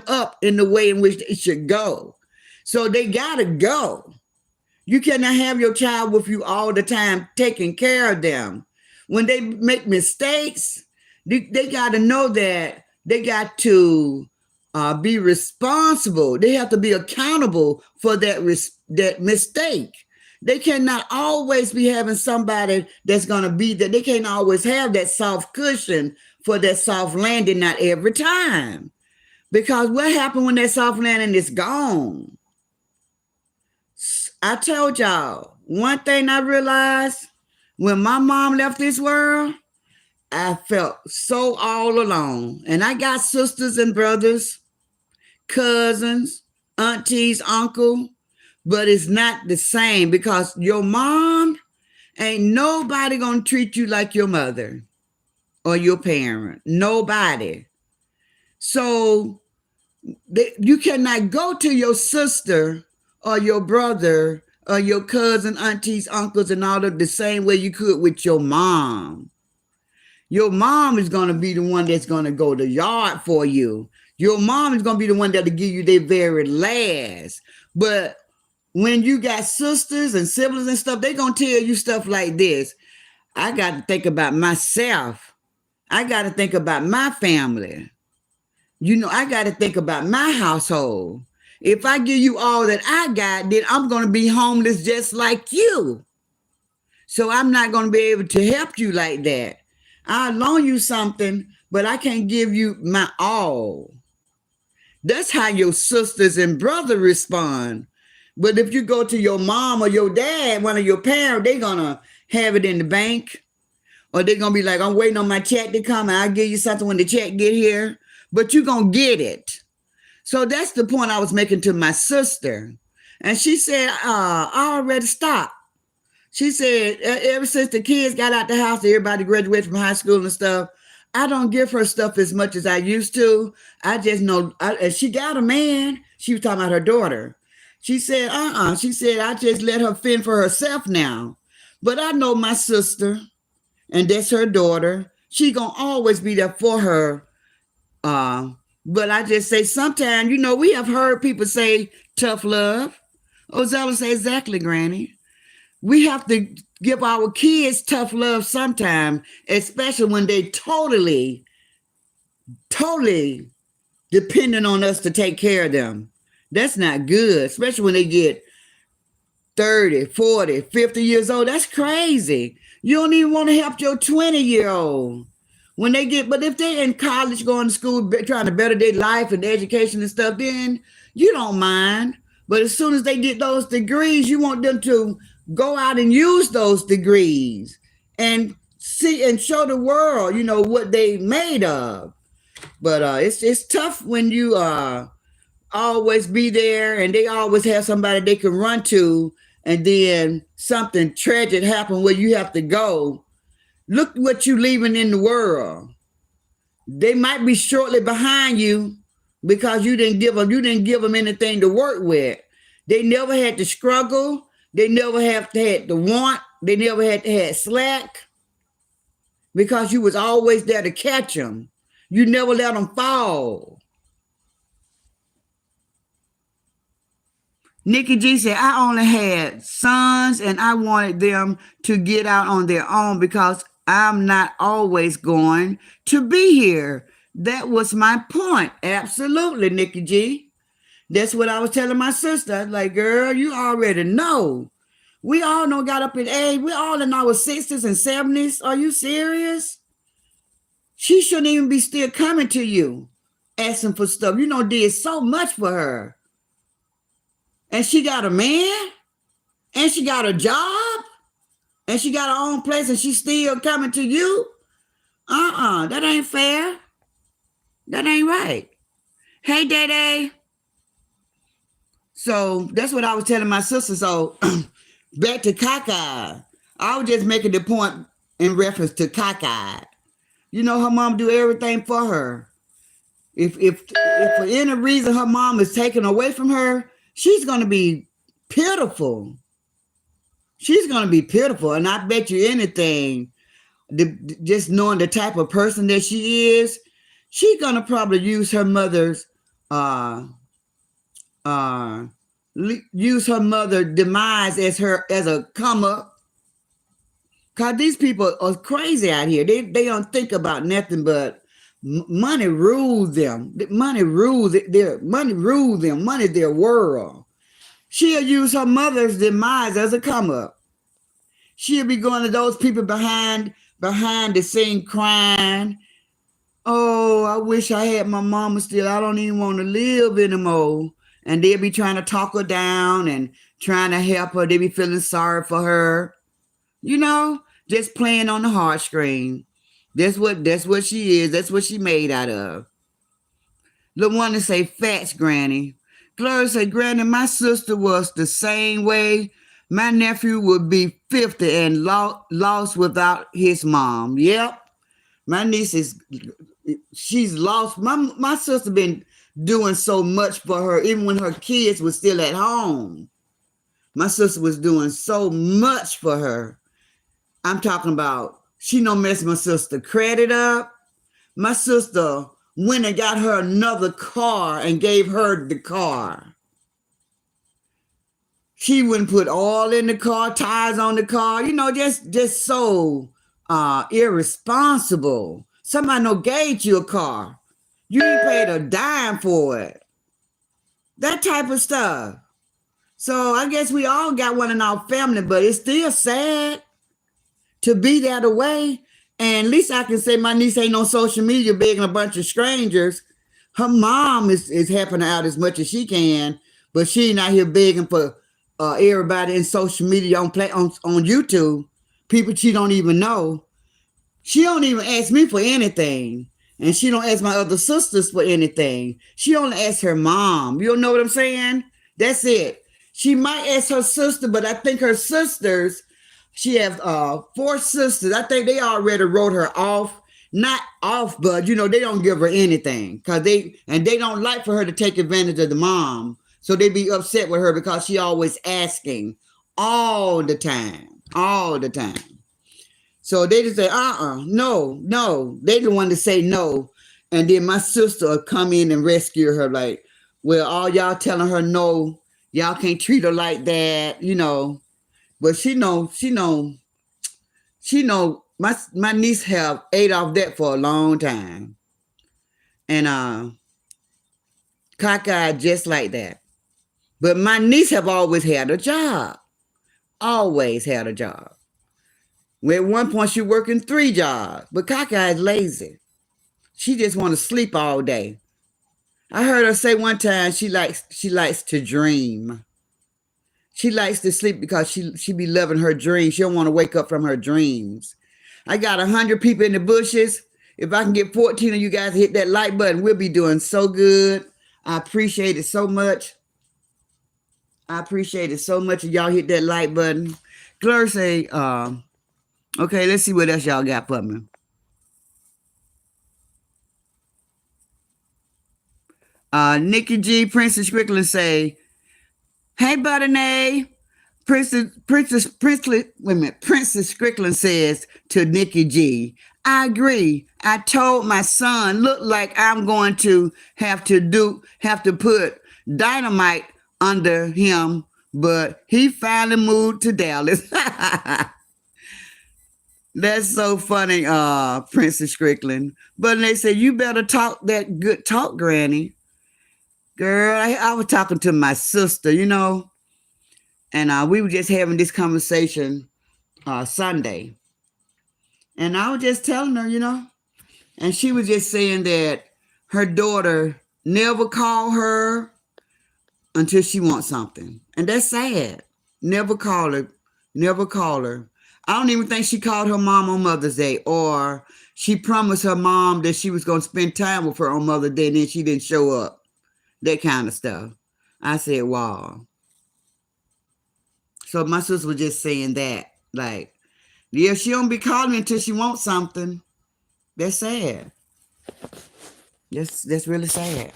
up in the way in which they should go. So they gotta go. You cannot have your child with you all the time, taking care of them. When they make mistakes, they got to know that they got to be responsible. They have to be accountable for that mistake. They cannot always be having somebody that's going to be there. They can't always have that soft cushion for that soft landing, not every time. Because what happened when that soft landing is gone? I told y'all, one thing I realized, when my mom left this world, I felt so all alone. And I got sisters and brothers, cousins, aunties, uncle, but it's not the same, because your mom, ain't nobody gonna treat you like your mother or your parent. Nobody. So you cannot go to your sister or your brother or your cousin, aunties, uncles, and all of the same way you could with your mom. Your mom is going to be the one that's going to go to yard for you. Your mom is going to be the one that'll give you their very last. But when you got sisters and siblings and stuff, they're going to tell you stuff like this. I got to think about myself. I got to think about my family. I got to think about my household. If I give you all that I got, then I'm going to be homeless just like you. So I'm not going to be able to help you like that. I'll loan you something, but I can't give you my all. That's how your sisters and brothers respond. But if you go to your mom or your dad, one of your parents, they're going to have it in the bank. Or they're going to be like, I'm waiting on my check to come, and I'll give you something when the check get here. But you're going to get it. So that's the point I was making to my sister. And she said, I already stopped. She said, ever since the kids got out the house, everybody graduated from high school and stuff, I don't give her stuff as much as I used to. I just know, she got a man. She was talking about her daughter. She said, She said, I just let her fend for herself now. But I know my sister, and that's her daughter. She gonna always be there for her. But I just say sometimes, we have heard people say tough love. Ozella say exactly, Granny. We have to give our kids tough love sometime, especially when they totally dependent on us to take care of them. That's not good, especially when they get 30, 40, 50 years old. That's crazy. You don't even want to help your 20-year-old. But if they're in college, going to school, trying to better their life and their education and stuff, then you don't mind. But as soon as they get those degrees, you want them to go out and use those degrees and see and show the world, what they made of. But it's tough when you always be there and they always have somebody they can run to, and then something tragic happen where you have to go. Look what you leaving in the world. They might be shortly behind you because you didn't give them anything to work with. They never had to struggle. They never had to want. They never had to have slack because you was always there to catch them. You never let them fall. Nikki G said, I only had sons and I wanted them to get out on their own because I'm not always going to be here. That was my point. Absolutely, Nikki G. That's what I was telling my sister. I was like, girl, you already know. We all know got up in age. We're all in our 60s and 70s. Are you serious? She shouldn't even be still coming to you, asking for stuff. Did so much for her. And she got a man, and she got a job, and she got her own place, and she's still coming to you? That ain't fair. That ain't right. Hey, Day. So that's what I was telling my sister. So back to Kaka. I was just making the point in reference to Kaka. Her mom do everything for her. If for any reason her mom is taken away from her, she's going to be pitiful. She's going to be pitiful. And I bet you anything, just knowing the type of person that she is, she's going to probably use her mother's demise as a come up. Because these people are crazy out here. They don't think about nothing but money rules them. Money rules them. Money their world. She'll use her mother's demise as a come up. She'll be going to those people behind the scene crying. Oh, I wish I had my mama still. I don't even want to live anymore. And they'll be trying to talk her down and trying to help her. They be feeling sorry for her. Just playing on the heartstring. That's what she is. That's what she made out of. The one to say facts, Granny. Gloria said, Granny, my sister was the same way. My nephew would be 50 and lost without his mom. Yep. My niece she's lost. My sister been doing so much for her, even when her kids were still at home. My sister was doing so much for her. I'm talking about she don't mess my sister credit up. My sister went and got her another car and gave her the car. She wouldn't put oil in the car, tires on the car, just so irresponsible. Somebody gave you a car. You ain't paid a dime for it. That type of stuff. So I guess we all got one in our family, but it's still sad to be that way. And at least I can say my niece ain't on social media begging a bunch of strangers. Her mom is helping her out as much as she can, but she not here begging for everybody in social media on YouTube, people she don't even know. She don't even ask me for anything. And she don't ask my other sisters for anything. She only asks her mom. You know what I'm saying? That's it. She might ask her sister, but I think her sisters, she has 4 sisters. I think they already wrote her off. Not off, but they don't give her anything. They don't like for her to take advantage of the mom. So they be upset with her because she always asking all the time. All the time. So they just say, no. They the one to say no. And then my sister will come in and rescue her. Like, well, all y'all telling her no, y'all can't treat her like that, But she know, my niece have ate off that for a long time. And cockeyed just like that. But my niece have always had a job. Always had a job. Well, at one point she working 3 jobs, but cockeyed is lazy. She just want to sleep all day. I heard her say one time she likes to dream. She likes to sleep because she be loving her dreams. She don't want to wake up from her dreams. I got 100 people in the bushes. If I can get 14 of you guys to hit that like button, we'll be doing so good. I appreciate it so much. I appreciate it so much if y'all hit that like button. Gloria say, okay, let's see what else y'all got for me. Nikki G, Princess Strickland say, hey, Butternay. Princess Strickland says to Nikki G, I agree. I told my son, look like I'm going to have to put dynamite under him, but he finally moved to Dallas. That's so funny, Princess Strickland. But they said, you better talk that good talk, Granny. Girl, I was talking to my sister, and we were just having this conversation Sunday. And I was just telling her, and she was just saying that her daughter never called her until she wants something. And that's sad. Never call her. Never call her. I don't even think she called her mom on Mother's Day, or she promised her mom that she was going to spend time with her on Mother's Day, and then she didn't show up. That kind of stuff. I said, wow. So my sister was just saying that, like, yeah, she don't be calling until she wants something. That's sad. That's really sad.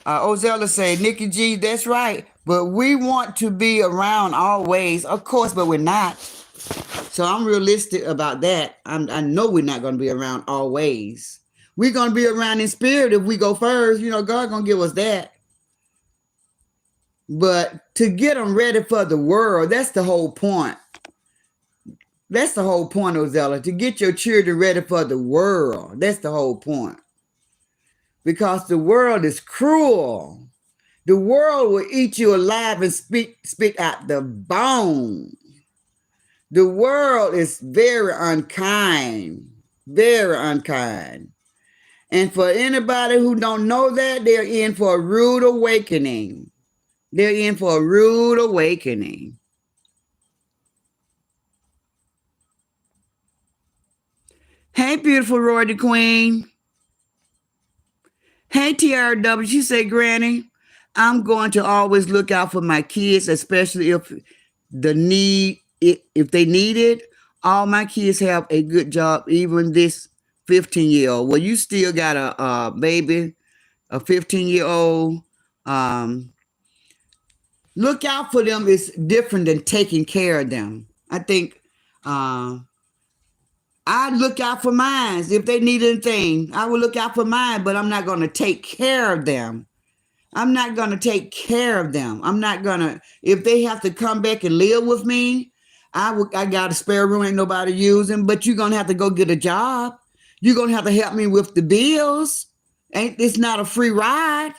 Ozella say, Nikki G, that's right. But we want to be around always, of course, but we're not. So I'm realistic about that. I know we're not going to be around always. We're going to be around in spirit if we go first. God going to give us that. But to get them ready for the world, that's the whole point. That's the whole point, Ozella, to get your children ready for the world. That's the whole point. Because the world is cruel. The world will eat you alive and spit out the bone. The world is very unkind. Very unkind. And for anybody who don't know that, they're in for a rude awakening. They're in for a rude awakening. Hey, beautiful Roy Queen. Hey, TRW. She said, Granny, I'm going to always look out for my kids, especially if they need it. All my kids have a good job, even this 15-year-old. Well, you still got a baby, a 15-year-old. Look out for them is different than taking care of them. I think I look out for mine. If they need anything, I will look out for mine, but I'm not going to take care of them. I'm not going to take care of them. I'm not going to, if they have to come back and live with me, I got a spare room, ain't nobody using, but you're going to have to go get a job. You're going to have to help me with the bills. It's not a free ride.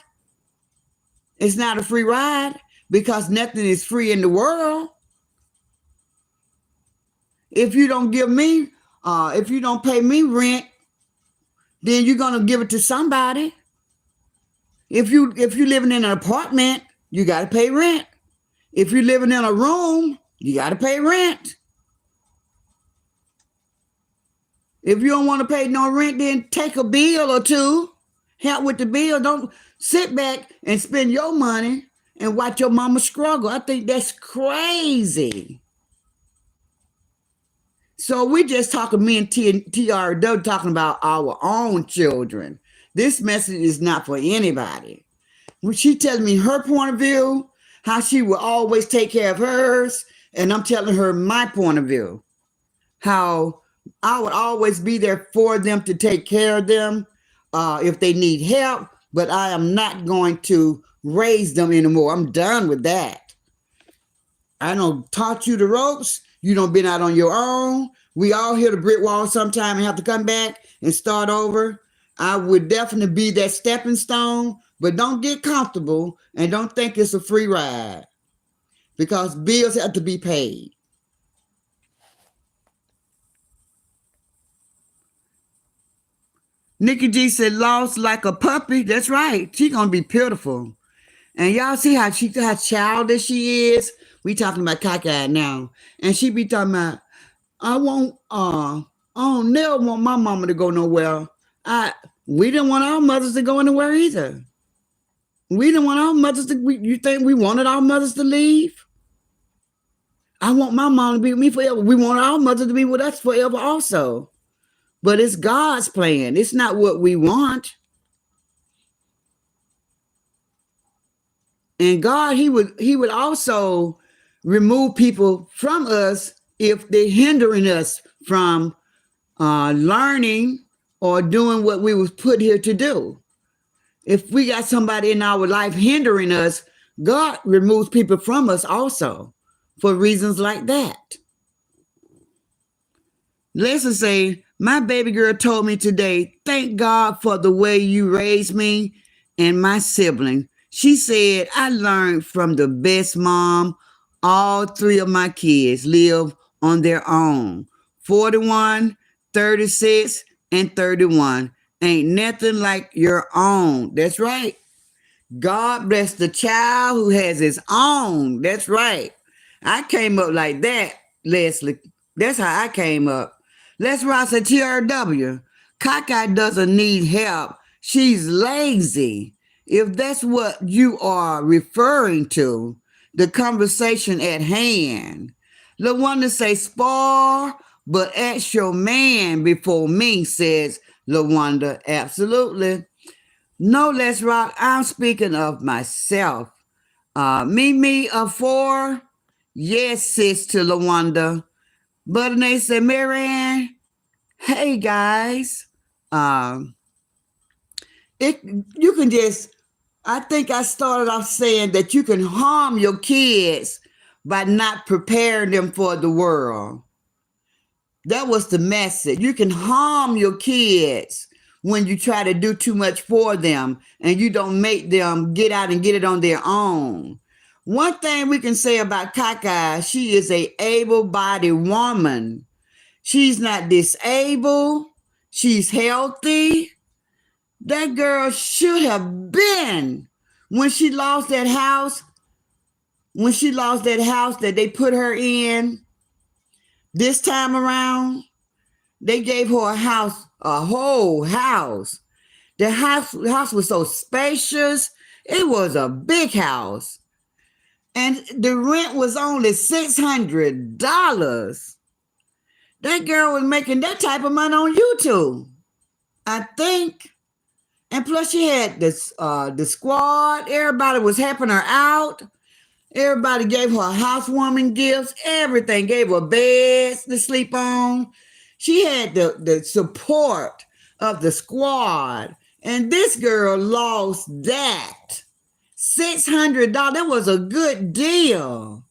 It's not a free ride because nothing is free in the world. If you don't give me, if you don't pay me rent, then you're going to give it to somebody. If you living in an apartment, you got to pay rent. If you're living in a room, you got to pay rent. If you don't want to pay no rent, then take a bill or two. Help with the bill. Don't sit back and spend your money and watch your mama struggle. I think that's crazy. So we just talking, me and TRW talking about our own children. This message is not for anybody. When she telling me her point of view, how she will always take care of hers, and I'm telling her my point of view, how I would always be there for them to take care of them if they need help, but I am not going to raise them anymore. I'm done with that. I don't taught you the ropes. You don't been out on your own. We all hit a brick wall sometime and have to come back and start over. I would definitely be that stepping stone, but don't get comfortable and don't think it's a free ride, because bills have to be paid. Nikki G said, lost like a puppy. That's right. She's going to be pitiful. And y'all see how childish she is? We talking about cockeyed now. And she be talking about, I don't never want my mama to go nowhere. We didn't want our mothers to go anywhere either. We didn't want our mothers to, you think we wanted our mothers to leave? I want my mom to be with me forever. We want our mother to be with us forever also. But it's God's plan. It's not what we want. And God, he would also remove people from us if they're hindering us from learning or doing what we was put here to do. If we got somebody in our life hindering us, God removes people from us also for reasons like that. Listen, say, my baby girl told me today, thank God for the way you raised me and my sibling. She said, I learned from the best mom. All three of my kids live on their own. 41, 36, and 31. Ain't nothing like your own. That's right. God bless the child who has his own. That's right. I came up like that, Leslie. That's how I came up. Let's Ross at TRW. Cockeye doesn't need help. She's lazy. If that's what you are referring to, the conversation at hand. LaWanda say, spoil, but ask your man before me, says LaWanda. Absolutely. No, let's rock. I'm speaking of myself. Me, a 4. Yes, sis, to LaWanda. But they said, Marianne, hey guys. You can just, I think I started off saying that you can harm your kids by not preparing them for the world. That was the message. You can harm your kids when you try to do too much for them and you don't make them get out and get it on their own. One thing we can say about Cockeye, she is a able-bodied woman. She's not disabled. She's healthy. That girl should have been, when she lost that house that they put her in, this time around, they gave her a whole house. The house was so spacious. It was a big house. And the rent was only $600. That girl was making that type of money on YouTube, I think. And plus she had this the squad. Everybody was helping her out. Everybody gave her housewarming gifts. Everything. Gave her beds to sleep on. She had the support of the squad. And this girl lost that. $600. That was a good deal.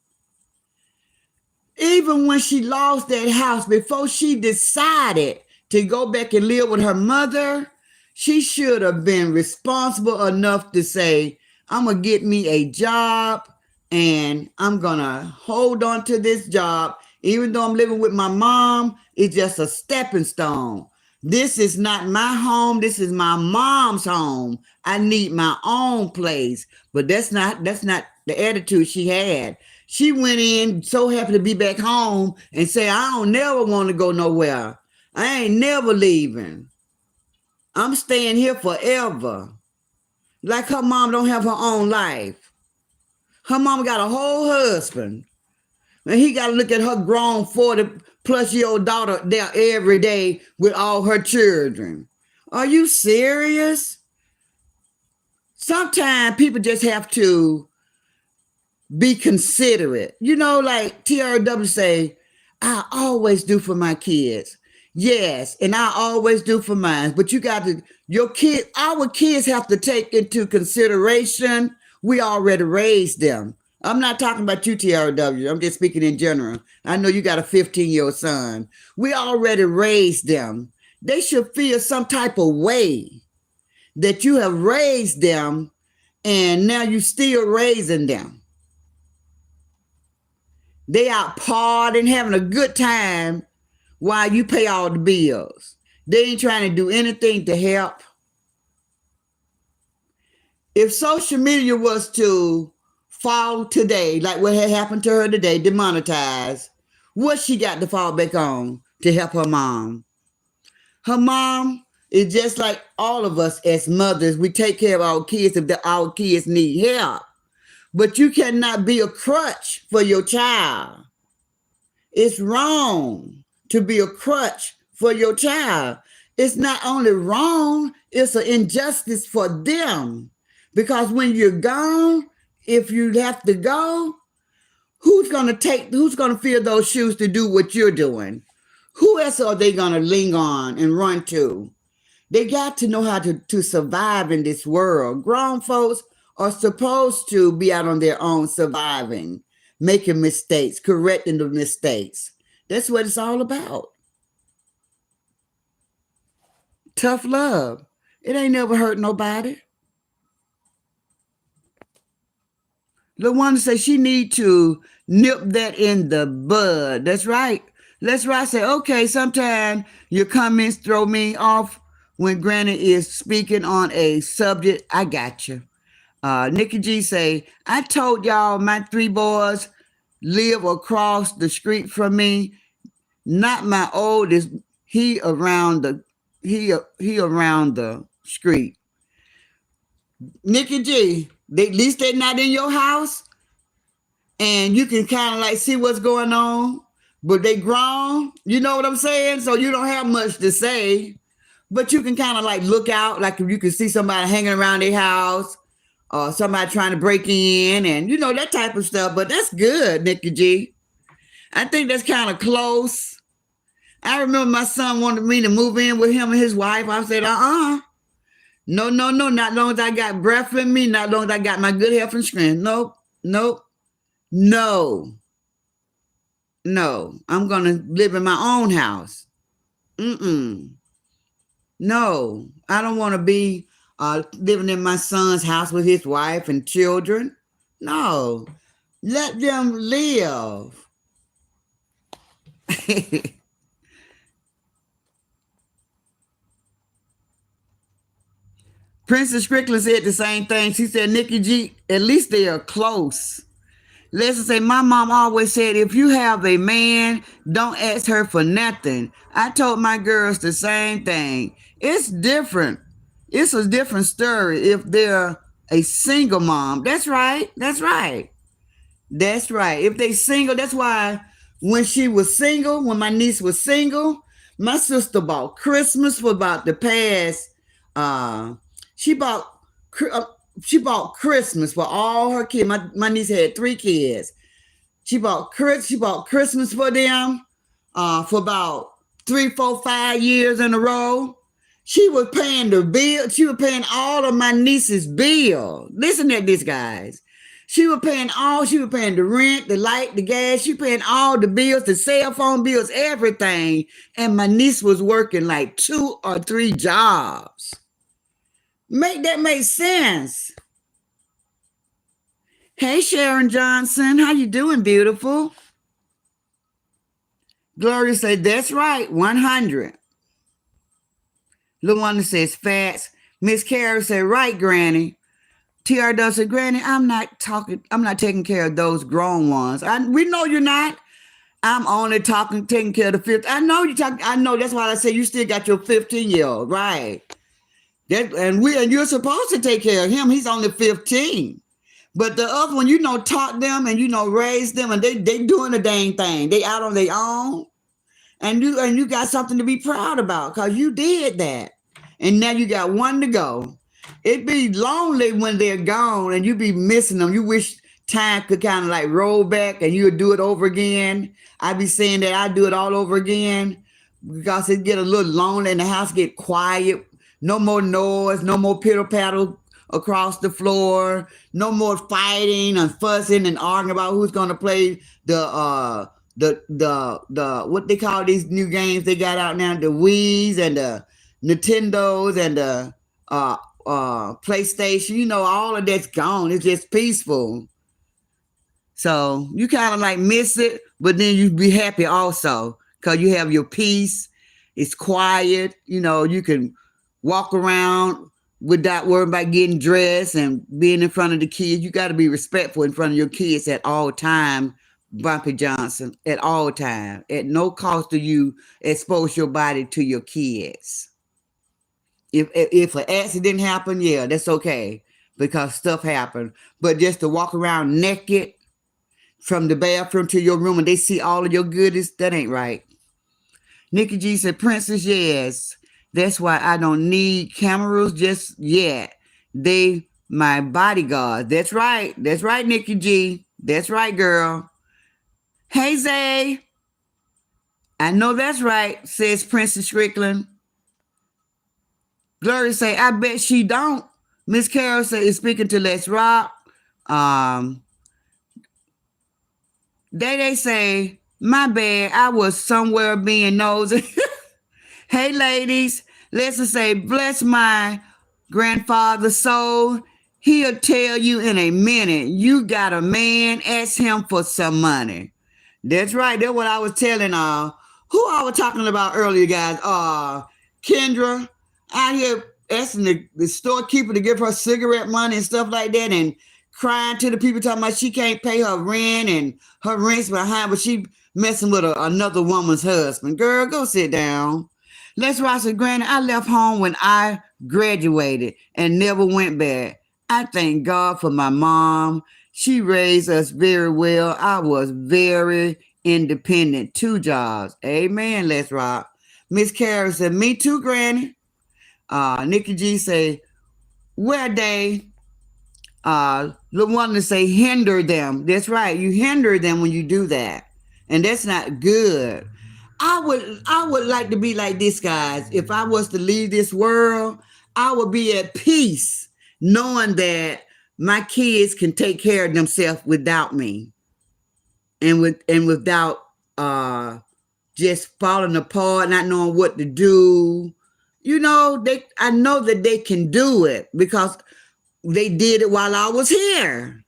Even when she lost that house, before she decided to go back and live with her mother, she should have been responsible enough to say, I'm going to get me a job and I'm going to hold on to this job. Even though I'm living with my mom, it's just a stepping stone. This is not my home. This is my mom's home. I need my own place. But that's not the attitude she had. She went in so happy to be back home and say, I don't never want to go nowhere. I ain't never leaving. I'm staying here forever. Like her mom don't have her own life. Her mom got a whole husband. And he got to look at her grown 40-plus-year-old daughter there every day with all her children. Are you serious? Sometimes people just have to be considerate. You know, like TRW say, I always do for my kids. Yes, and I always do for mine. But you got to, our kids have to take into consideration, we already raised them. I'm not talking about you, TRW. I'm just speaking in general. I know you got a 15-year-old son. We already raised them. They should feel some type of way that you have raised them and now you're still raising them. They out partying, having a good time while you pay all the bills. They ain't trying to do anything to help. If social media was to fall today, like what had happened to her today, demonetized, what she got to fall back on to help her mom? Her mom is just like all of us as mothers. We take care of our kids if our kids need help. But you cannot be a crutch for your child. It's wrong to be a crutch for your child. It's not only wrong, it's an injustice for them. Because when you're gone, if you have to go, who's going to fill those shoes to do what you're doing? Who else are they going to lean on and run to? They got to know how to survive in this world. Grown folks are supposed to be out on their own surviving, making mistakes, correcting the mistakes. That's what it's all about. Tough love. It ain't never hurt nobody. LaWanda says she need to nip that in the bud. That's right. That's right. I say, okay, sometimes your comments throw me off when Granny is speaking on a subject. I got you. Nikki G say, I told y'all my 3 boys live across the street from me. Not my oldest. He around the street. Nikki G, at least they're not in your house, and you can kind of like see what's going on. But they grown. You know what I'm saying? So you don't have much to say, but you can kind of like look out, like if you can see somebody hanging around their house. Or somebody trying to break in and, you know, that type of stuff. But that's good, Nikki G. I think that's kind of close. I remember my son wanted me to move in with him and his wife. I said, No. Not long as I got breath in me, not long as I got my good health and strength. Nope. No. I'm going to live in my own house. No. I don't want to be living in my son's house with his wife and children. No, let them live. Princess Strickland said the same thing. She said, Nikki G, at least they are close. Leslie say, my mom always said, if you have a man, don't ask her for nothing. I told my girls the same thing. It's different. It's a different story if they're a single mom. That's right. If they single, that's why when she was single, when my niece was single, my sister bought Christmas for about the past. She bought Christmas for all her kids. My niece had 3 kids. She bought Christmas for them for about 3, 4, 5 years in a row. She was paying the bill. She was paying all of my niece's bill. Listen to this, guys. She was paying the rent, the light, the gas. She paying all the bills, the cell phone bills, everything. And my niece was working like 2 or 3 jobs. Make that make sense. Hey, Sharon Johnson. How you doing, beautiful? Gloria said, that's right, 100. LaWanda says, facts. Miss Carrie said, right, Granny. TR said, Granny, I'm not taking care of those grown ones. We know you're not. I'm only taking care of the 15. I know you talk. I know that's why I say you still got your 15-year-old, right? And you're supposed to take care of him. He's only 15. But the other one, taught them and raised them, and they doing the dang thing. They out on their own, and you got something to be proud about because you did that, and now you got one to go. It'd be lonely when they're gone, and you be missing them. You wish time could kind of like roll back, and you would do it over again. I'd be saying that I'd do it all over again because it get a little lonely, and the house get quiet. No more noise, no more pitter patter across the floor, no more fighting and fussing and arguing about who's gonna play the what they call these new games they got out now, the Wii's and the Nintendos and the PlayStation. All of that's gone. It's just peaceful. So you kind of like miss it, but then you be happy also because you have your peace. It's quiet. You can walk around without worrying about getting dressed and being in front of the kids. You got to be respectful in front of your kids at all time, Bumpy Johnson, at all time. At no cost do you expose your body to your kids. If an accident happened, yeah, that's okay because stuff happened. But just to walk around naked from the bathroom to your room and they see all of your goodies, that ain't right. Nikki G said, Princess, yes. That's why I don't need cameras just yet. They my bodyguard. That's right. That's right, Nikki G. That's right, girl. Hey, Zay. I know that's right, says Princess Strickland. Gloria say, I bet she don't. Miss Carol say, is speaking to Let's Rock. They say, my bad, I was somewhere being nosy. Hey, ladies, let's just say, bless my grandfather's soul. He'll tell you in a minute, you got a man, ask him for some money. That's right. That's what I was telling who I was talking about earlier, guys. Kendra out here asking the storekeeper to give her cigarette money and stuff like that and crying to the people talking about she can't pay her rent and her rent's behind, but she messing with another woman's husband. Girl, go sit down. Les Ross said, Granny, I left home when I graduated and never went back. I thank God for my mom. She raised us very well. I was very independent. 2 jobs. Amen, Les Rock. Miss Carol said, me too, Granny. Nikki G say, where they, the one to say, hinder them. That's right. You hinder them when you do that. And that's not good. I would like to be like this, guys. If I was to leave this world, I would be at peace knowing that my kids can take care of themselves without me and without just falling apart, not knowing what to do. I know that they can do it because they did it while I was here.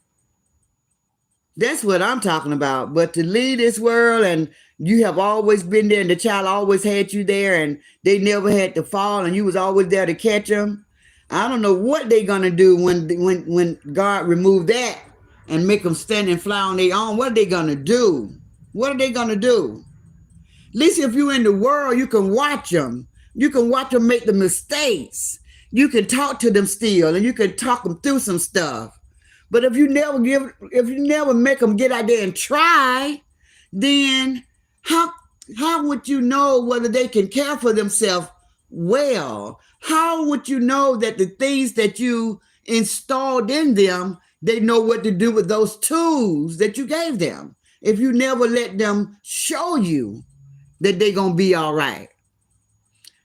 That's what I'm talking about. But to leave this world and you have always been there and the child always had you there and they never had to fall and you was always there to catch them. I don't know what they're going to do when God remove that and make them stand and fly on their own. What are they going to do? What are they going to do? At least if you're in the world, you can watch them. You can watch them make the mistakes. You can talk to them still and you can talk them through some stuff. But if you never make them get out there and try, then how would you know whether they can care for themselves well? How would you know that the things that you installed in them, they know what to do with those tools that you gave them? If you never let them show you that they're gonna be all right.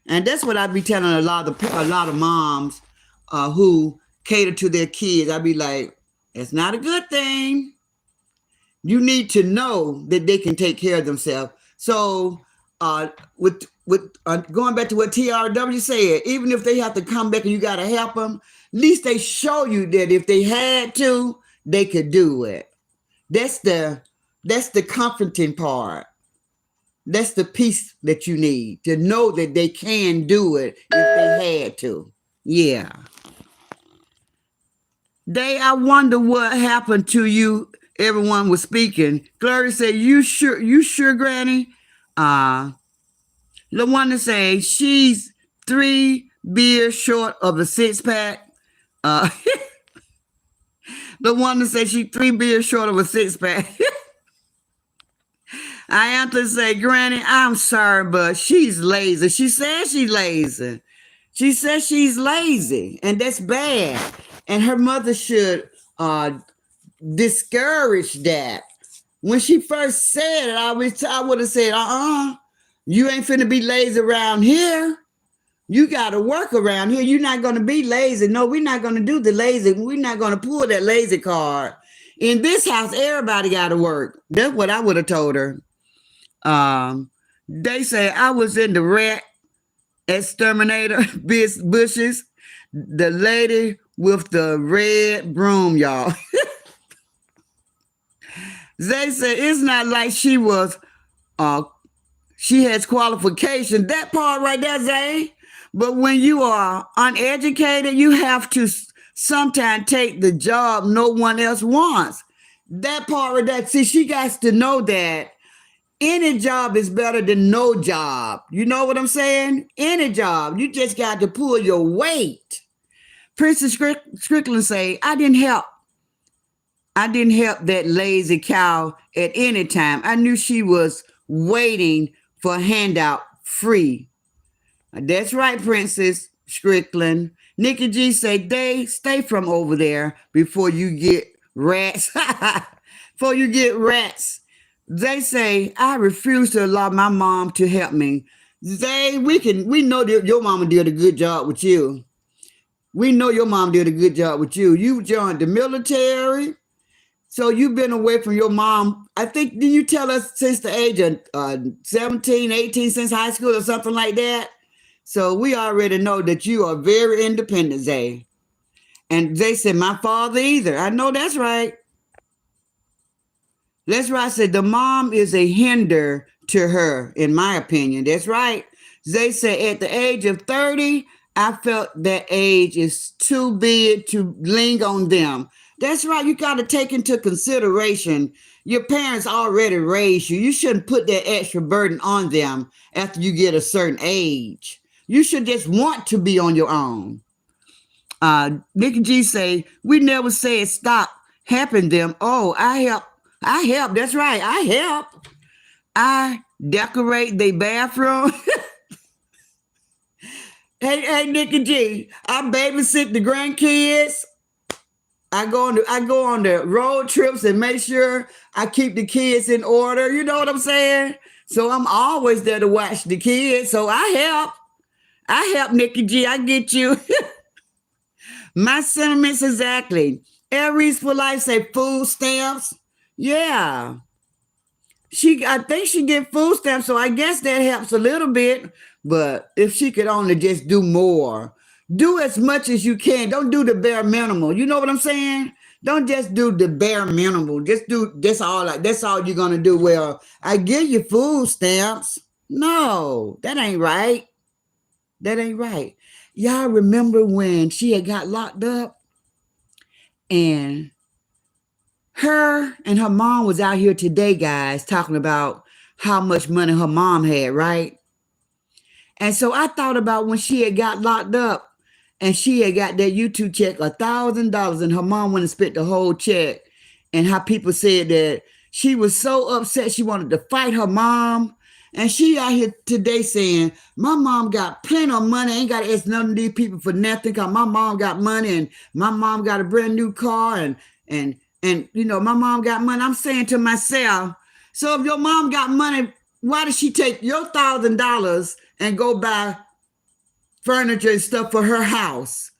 And that's what I be telling a lot of moms who cater to their kids. I be like, it's not a good thing. You need to know that they can take care of themselves. So with going back to what TRW said, even if they have to come back and you got to help them, at least they show you that if they had to, they could do it. That's the comforting part. That's the peace that you need to know that they can do it if they had to. Yeah. I wonder what happened to you everyone was speaking. Gloria said, "You sure? You sure, Granny?" Uh, LaWanda say she's 3 beers short of a 6 pack. Uh, LaWanda said she 3 beers short of a 6 pack. I have to say, Granny, I'm sorry, but she's lazy. She says she's lazy. She says she's lazy, and that's bad. And her mother should discourage that. When she first said it, I would have said, you ain't finna be lazy around here. You got to work around here. You're not going to be lazy. No, we're not going to do the lazy. We're not going to pull that lazy card. In this house, everybody got to work. That's what I would have told her. They say I was in the rat exterminator bushes. The lady with the red broom, y'all. They said it's not like she has qualification. That part right there, Zay. But when you are uneducated, you have to sometimes take the job no one else wants. That part right there, see, she got to know that any job is better than no job. You know what I'm saying? Any job. You just got to pull your weight. Princess Strickland say, I didn't help that lazy cow at any time. I knew she was waiting for a handout free. That's right, Princess Strickland. Nikki G say, they stay from over there before you get rats. Before you get rats. They say, I refuse to allow my mom to help me. We know that your mama did a good job with you. We know your mom did a good job with you. You joined the military. So you've been away from your mom. I think, did you tell us since the age of 17, 18, since high school or something like that? So we already know that you are very independent, Zay. And they said, my father either. I know that's right. That's right. I said the mom is a hinder to her, in my opinion. That's right. They said at the age of 30, I felt that age is too big to lean on them. That's right. You got to take into consideration your parents already raised you. You shouldn't put that extra burden on them after you get a certain age. You should just want to be on your own. Nikki G say, we never said stop helping them. Oh, I help. That's right. I help. I decorate the bathroom. Hey, Nikki G, I babysit the grandkids. I go on the road trips and make sure I keep the kids in order. You know what I'm saying? So I'm always there to watch the kids. So I help, Nikki G. I get you. My sentiments exactly. Aries for Life say food stamps. Yeah. I think she get food stamps, so I guess that helps a little bit. But if she could only just do more, do as much as you can. Don't do the bare minimum. You know what I'm saying? Don't just do the bare minimum. Just do that's all you're gonna do. Well, I give you food stamps. No, that ain't right. That ain't right. Y'all remember when she had got locked up and her and her mom was out here today, guys, talking about how much money her mom had, right? And so I thought about when she had got locked up and she had got that YouTube check, $1,000, and her mom went and spent the whole check, and how people said that she was so upset she wanted to fight her mom. And she out here today saying, my mom got plenty of money. I ain't got to ask none of these people for nothing because my mom got money and my mom got a brand new car and you know, my mom got money. I'm saying to myself, so if your mom got money, why did she take your $1,000 and go buy furniture and stuff for her house?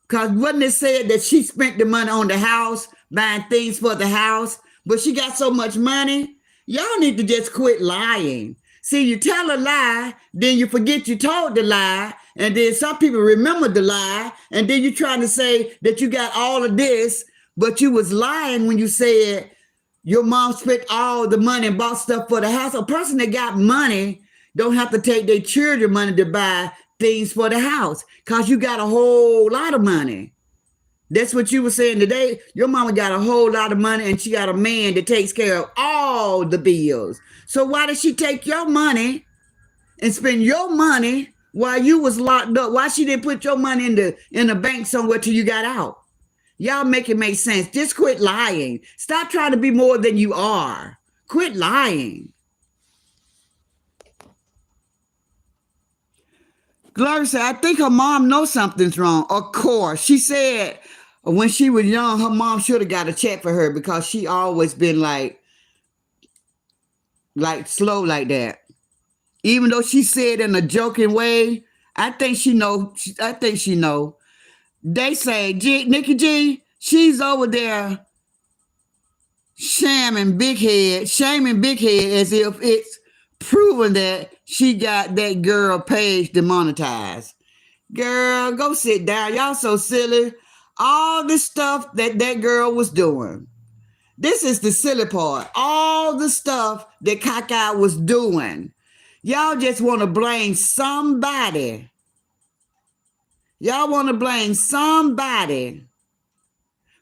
Because wasn't it said that she spent the money on the house, buying things for the house, but she got so much money? Y'all need to just quit lying. See, you tell a lie, then you forget you told the lie, and then some people remember the lie, and then you're trying to say that you got all of this, but you was lying when you said your mom spent all the money and bought stuff for the house. A person that got money don't have to take their children money to buy things for the house because you got a whole lot of money. That's what you were saying today. Your mama got a whole lot of money and she got a man that takes care of all the bills. So why did she take your money and spend your money while you was locked up? Why she didn't put your money in the bank somewhere till you got out? Y'all make it make sense. Just quit lying. Stop trying to be more than you are. Quit lying. Gloria said, I think her mom knows something's wrong. Of course. She said when she was young, her mom should have got a check for her because she always been like slow like that. Even though she said in a joking way, I think she know. They say, Nikki G, she's over there shaming Big Head as if it's proven that she got that girl page demonetized. Girl, go sit down. Y'all so silly. All the stuff that girl was doing. This is the silly part. All the stuff that Kaka was doing. Y'all just want to blame somebody. Y'all want to blame somebody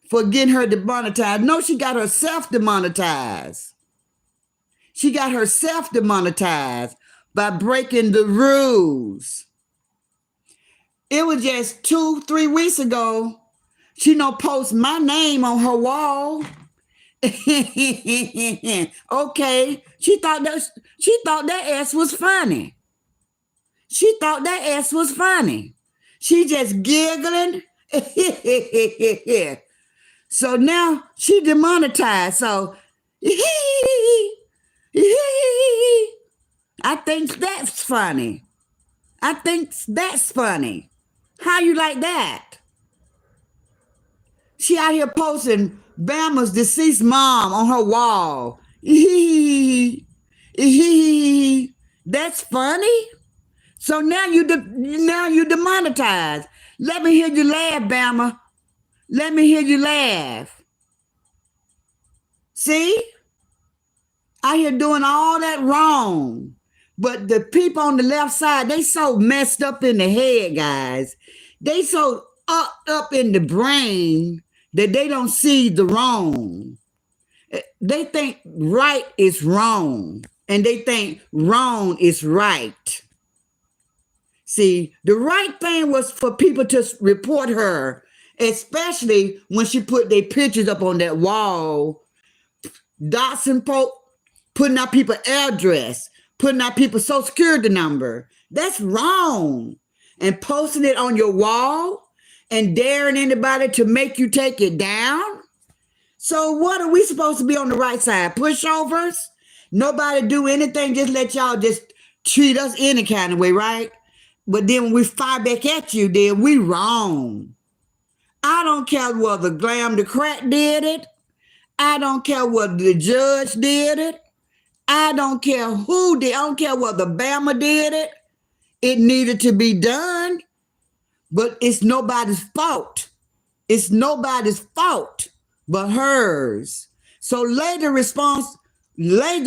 for getting her demonetized. No, she got herself demonetized. She got herself demonetized by breaking the rules. It was just 2-3 weeks ago. She don't post my name on her wall. Okay. She thought that ass was funny. She thought that ass was funny. She just giggling. So now she demonetized. So I think that's funny. I think that's funny. How you like that? She out here posting Bama's deceased mom on her wall. That's funny. So now you demonetized. Let me hear you laugh, Bama. Let me hear you laugh. See? Out here doing all that wrong. But the people on the left side, they so messed up in the head, guys. They so up in the brain that they don't see the wrong. They think right is wrong. And they think wrong is right. See, the right thing was for people to report her, especially when she put their pictures up on that wall, doxing folk, putting out people's address, putting out people's social security number. That's wrong. And posting it on your wall and daring anybody to make you take it down. So what are we supposed to be on the right side? Pushovers? Nobody do anything, just let y'all just treat us any kind of way, right? But then when we fire back at you, then we wrong. I don't care whether Glam the Crack did it. I don't care whether the judge did it. I don't care who did. I don't care whether Bama did it. It needed to be done. But it's nobody's fault. It's nobody's fault but hers. So lay the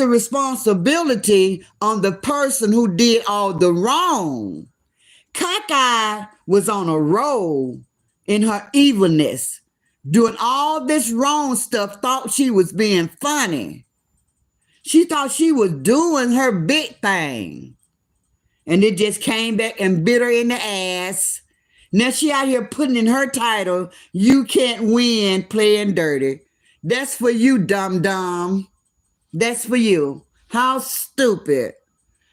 responsibility on the person who did all the wrong. Kaka was on a roll in her evilness, doing all this wrong stuff, thought she was being funny. She thought she was doing her big thing. And it just came back and bit her in the ass. Now she out here putting in her title, "You can't win playing dirty." That's for you, dum-dum. That's for you. How stupid.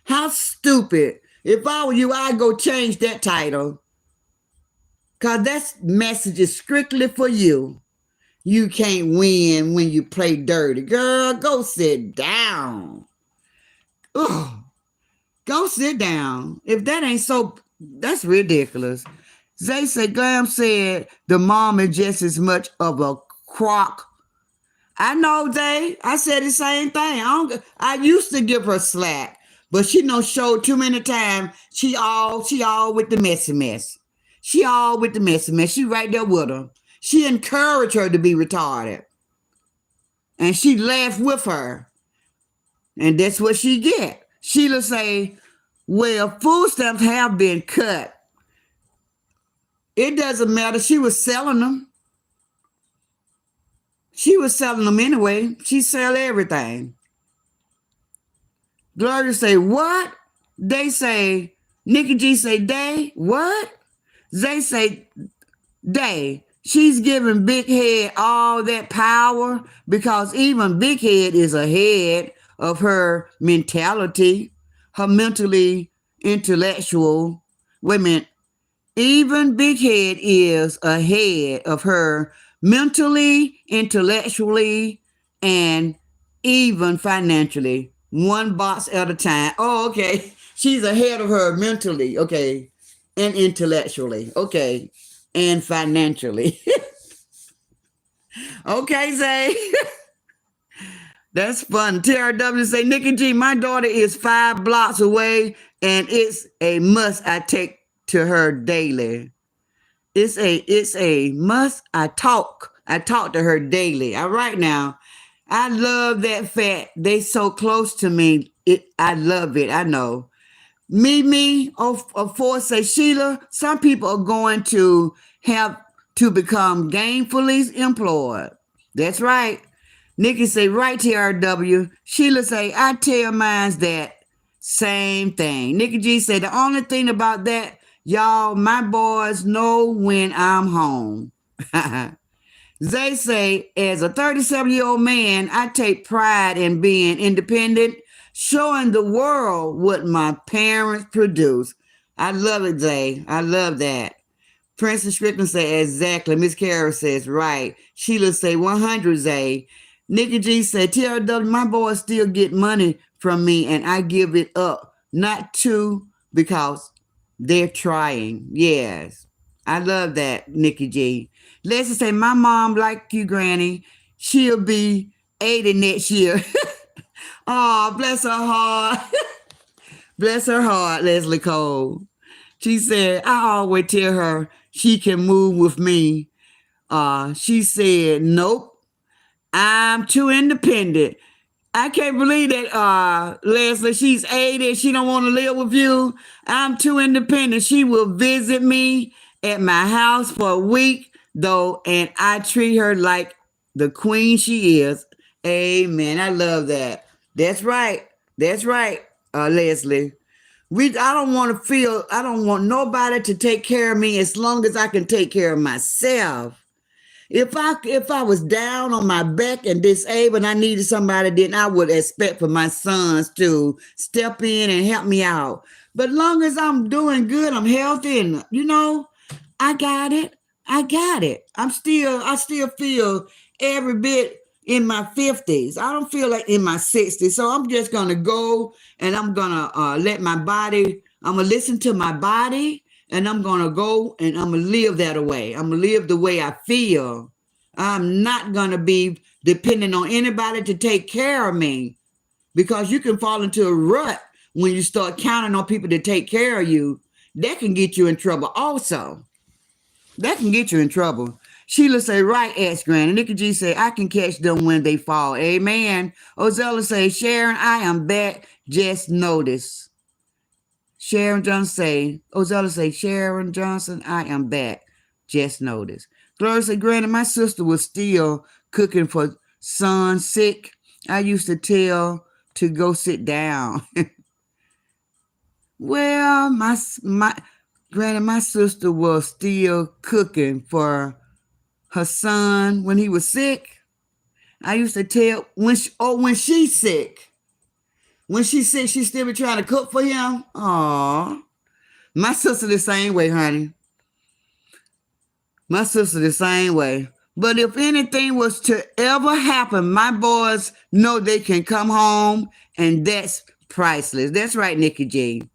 How stupid. If I were you, I'd go change that title. Because that message is strictly for you. You can't win when you play dirty. Girl, go sit down. Ugh. Go sit down. If that ain't so, that's ridiculous. Zay said, Glam said the mom is just as much of a crock. I know, Zay. I said the same thing. I used to give her slack, but she no showed too many times. She all with the messy mess. She all with the messy mess. She right there with her. She encouraged her to be retarded. And she laughed with her. And that's what she get. Sheila say, well, food stamps have been cut. It doesn't matter. She was selling them. She was selling them anyway. She sell everything. Gloria say, what? They say, Nikki G say, they, what? They say, they. She's giving Big Head all that power because even Big Head is ahead of her mentality, her mentally intellectual. Wait a minute. Even Big Head is ahead of her mentally, intellectually, and even financially. One box at a time. Oh, okay. She's ahead of her mentally, okay, and intellectually, okay, and financially. Okay, Zay. That's fun. TRW say, Nikki G, my daughter is 5 blocks away, and it's a must I take to her daily. It's a must. I talk to her daily. All right now. I love that fact. They so close to me. I love it. I know. Me, of course, say Sheila, some people are going to have to become gainfully employed. That's right. Nikki say, right, TRW. Sheila say, I tell mines that same thing. Nikki G say, the only thing about that, y'all, my boys know when I'm home. They say, as a 37-year-old man, I take pride in being independent, showing the world what my parents produce. I love it, Zay. I love that. Princess Strickland say, exactly. Miss Carol says, right. Sheila say, 100, Zay. Nikki G said, TRW, my boys still get money from me and I give it up. Not to because they're trying. Yes. I love that, Nikki G. Let's just say my mom, like you, Granny, she'll be 80 next year. Oh, bless her heart. Bless her heart, Leslie Cole. She said, I always tell her she can move with me. She said, nope, I'm too independent. I can't believe that, Leslie, she's 80. She don't want to live with you. I'm too independent. She will visit me at my house for a week, though, and I treat her like the queen she is. Amen. I love that. That's right. That's right, Leslie. I don't want nobody to take care of me as long as I can take care of myself. If I was down on my back and disabled and I needed somebody, then I would expect for my sons to step in and help me out. But long as I'm doing good, I'm healthy, and I got it. I got it. I still feel every bit in my 50s. I don't feel like in my 60s. So I'm just gonna go and I'm gonna let my body, I'm gonna listen to my body and I'm gonna go and I'm gonna live that way. I'm gonna live the way I feel. I'm not gonna be depending on anybody to take care of me because you can fall into a rut when you start counting on people to take care of you. That can get you in trouble also. That can get you in trouble. Sheila say, right, ask Granny. Nikki G say, I can catch them when they fall. Amen. Ozella say, Sharon, I am back. Just notice. Sharon Johnson say, Ozella say, Sharon Johnson, I am back. Just notice. Gloria say, Granny, my sister was still cooking for son sick. I used to tell to go sit down. Well, my Granny, my sister was still cooking for her son when he was sick. I used to tell when she's sick. When she's sick, she still be trying to cook for him. Aw. My sister the same way, honey. My sister the same way. But if anything was to ever happen, my boys know they can come home, and that's priceless. That's right, Nikki G.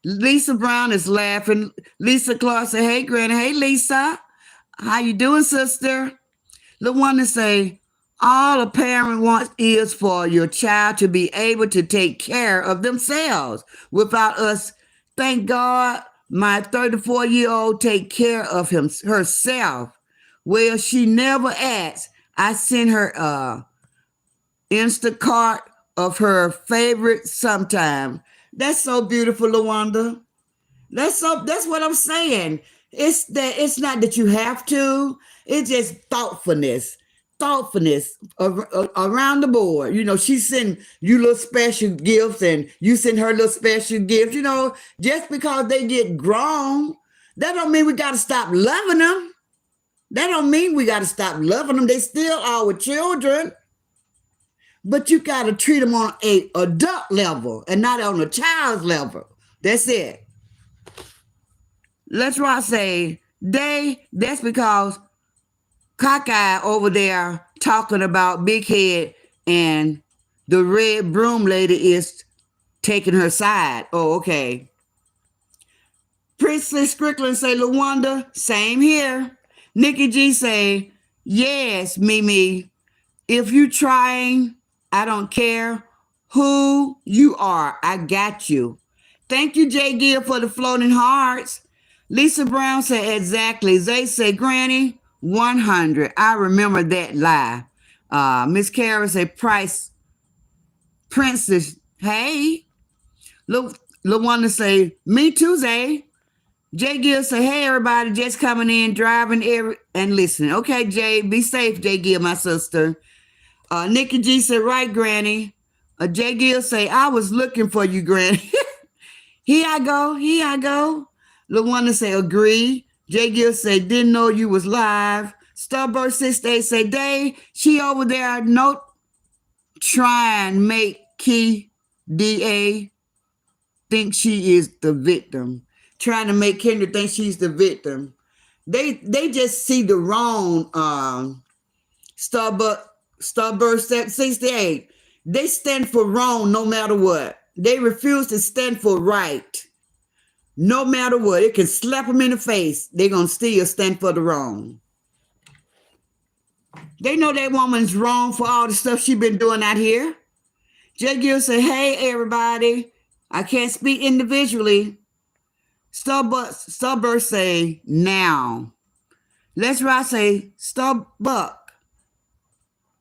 Lisa Brown is laughing. Lisa Clark said, hey, Granny. Hey, Lisa. How you doing, sister? LaWanda say, all a parent wants is for your child to be able to take care of themselves without us. Thank God my 34-year-old take care of herself. Well, she never asks. I sent her a Instacart of her favorite sometime. That's so beautiful, LaWanda. That's what I'm saying. It's not that you have to. It's just thoughtfulness. thoughtfulness around the board. You know, she send you little special gifts and you send her little special gifts. You know, just because they get grown, that don't mean we got to stop loving them. That don't mean we got to stop loving them. They still our children. But you got to treat them on a adult level and not on a child's level. That's it. Let's why I say that's because Cockeye over there talking about Big Head and the red broom lady is taking her side. Oh, okay. Princess Strickland say, LaWanda, same here. Nikki G say, yes, Mimi, if you trying, I don't care who you are. I got you. Thank you, Jay Gill, for the floating hearts. Lisa Brown said, exactly. They say, Granny, 100. I remember that lie. Miss Kara said, Princess, hey. LaWanda say, me too, Zay. Jay Gill say, hey, everybody, just coming in, driving and listening. Okay, Jay, be safe, Jay Gill, my sister. Nikki G said, right, Granny. Jay Gill say, I was looking for you, Granny. Here I go. LaWanda say, agree. Jay Gill say, didn't know you was live. Starburst 68 say, Dave, she over there, try and make Key DA think she is the victim. Trying to make Kendra think she's the victim. They just see the wrong Starburst 68. They stand for wrong no matter what. They refuse to stand for right. No matter what. It can slap them in the face. They're going to still stand for the wrong. They know that woman's wrong for all the stuff she been doing out here. Jay Gill said, hey, everybody. I can't speak individually. Starburst say, now. Let's Rock say, Starbuck.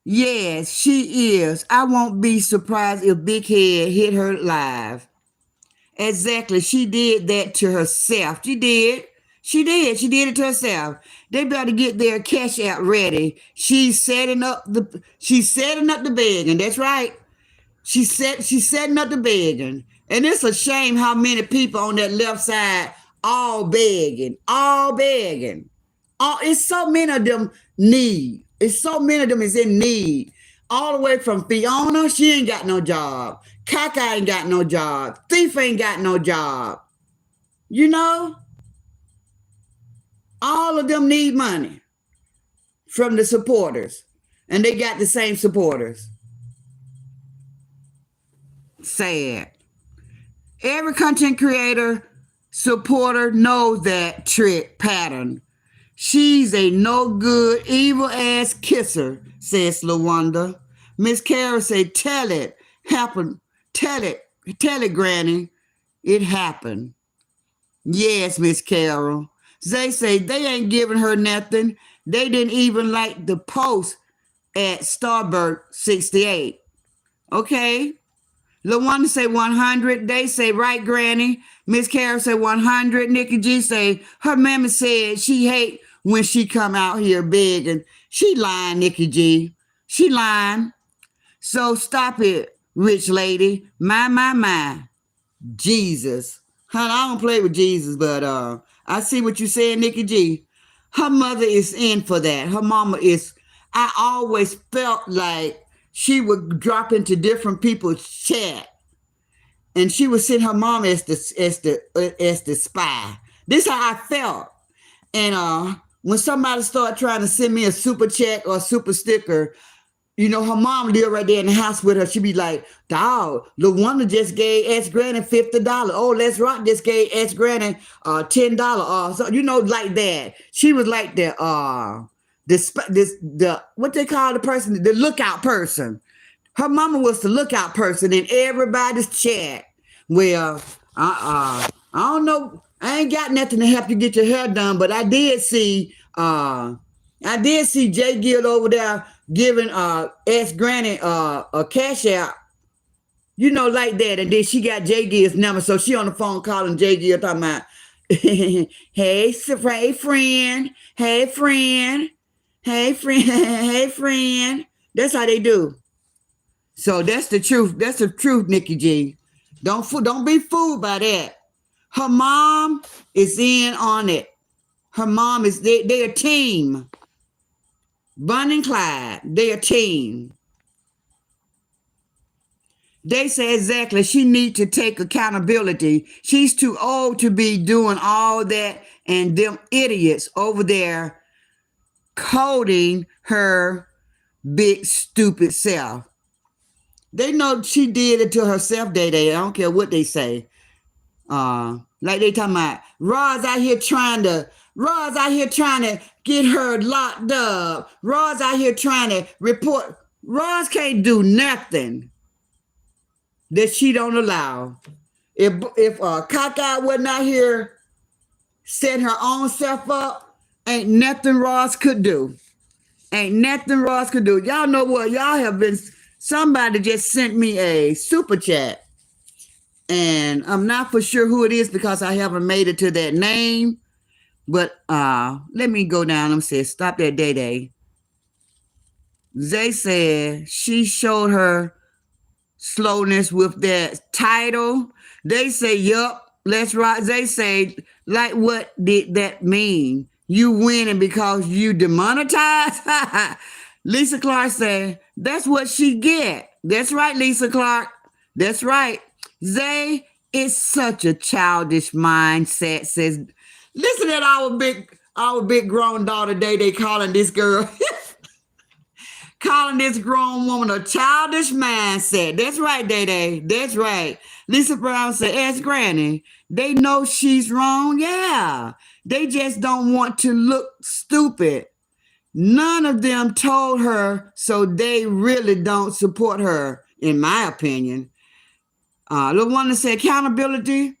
Yes, she is. I won't be surprised if Big Head hit her live. Exactly. She did that to herself. She did. She did it to herself. They better get their cash out ready. She's setting up the begging. That's right. She's setting up the begging. And it's a shame how many people on that left side all begging. It's so many of them need. It's so many of them is in need. All the way from Fiona, she ain't got no job. Kaka ain't got no job. Thief ain't got no job. You know? All of them need money from the supporters. And they got the same supporters. Sad. Every content creator, supporter knows that trick pattern. She's a no good, evil ass kisser, says LaWanda. Miss Carol say, tell it, happened. Tell it, Granny. It happened. Yes, Miss Carol. They say they ain't giving her nothing. They didn't even like the post at Starburst 68. Okay. LaWanda say 100. They say, right, Granny. Miss Carol say 100. Nikki G say, her mammy said she hate when she come out here begging. She lying, Nikki G. She lying. So stop it, rich lady. My. Jesus. Honey, I don't play with Jesus, but I see what you saying, Nikki G. Her mother is in for that. Her mama is. I always felt like she would drop into different people's chat, and she would send her mom as the spy. This is how I felt. And when somebody started trying to send me a super chat or a super sticker, you know, her mom lived right there in the house with her. She'd be like, dog, LaWanda just gave S Granny $50. Oh, Let's Rock just gave S Granny $10. So, you know, like that. She was like the what they call the person, the lookout person. Her mama was the lookout person in everybody's chat. Well, I don't know. I ain't got nothing to help you get your hair done, but I did see Jay Gill over there giving S Granny a cash out, you know, like that. And then she got Jay Gill's number, so she on the phone calling Jay Gill talking about, hey friend. Hey, friend. Hey, friend. That's how they do. So that's the truth. That's the truth, Nikki G. Don't be fooled by that. Her mom is in on it. Her mom is they a team. Bonnie and Clyde, they a team. They say exactly she need to take accountability. She's too old to be doing all that, and them idiots over there coding her big stupid self. They know she did it to herself, they. I don't care what they say. Like they talking about Roz out here trying to get her locked up. Roz out here trying to report. Roz can't do nothing that she don't allow. If Kaka wasn't out here setting her own self up, ain't nothing Roz could do. Ain't nothing Roz could do. Y'all know what? Y'all have been. Somebody just sent me a super chat, and I'm not for sure who it is because I haven't made it to that name. But let me go down and say, stop that day. They said she showed her slowness with that title. They say, yup, let's right. They say, like, what did that mean? You winning because you demonetized? Lisa Clark said, that's what she get. That's right, Lisa Clark. That's right. Zay is such a childish mindset, says, listen at our big grown daughter Day calling this girl calling this grown woman a childish mindset. That's right, Day. That's right. Lisa Brown said, ask Granny. They know she's wrong. Yeah. They just don't want to look stupid. None of them told her, so they really don't support her, in my opinion. The one that said accountability,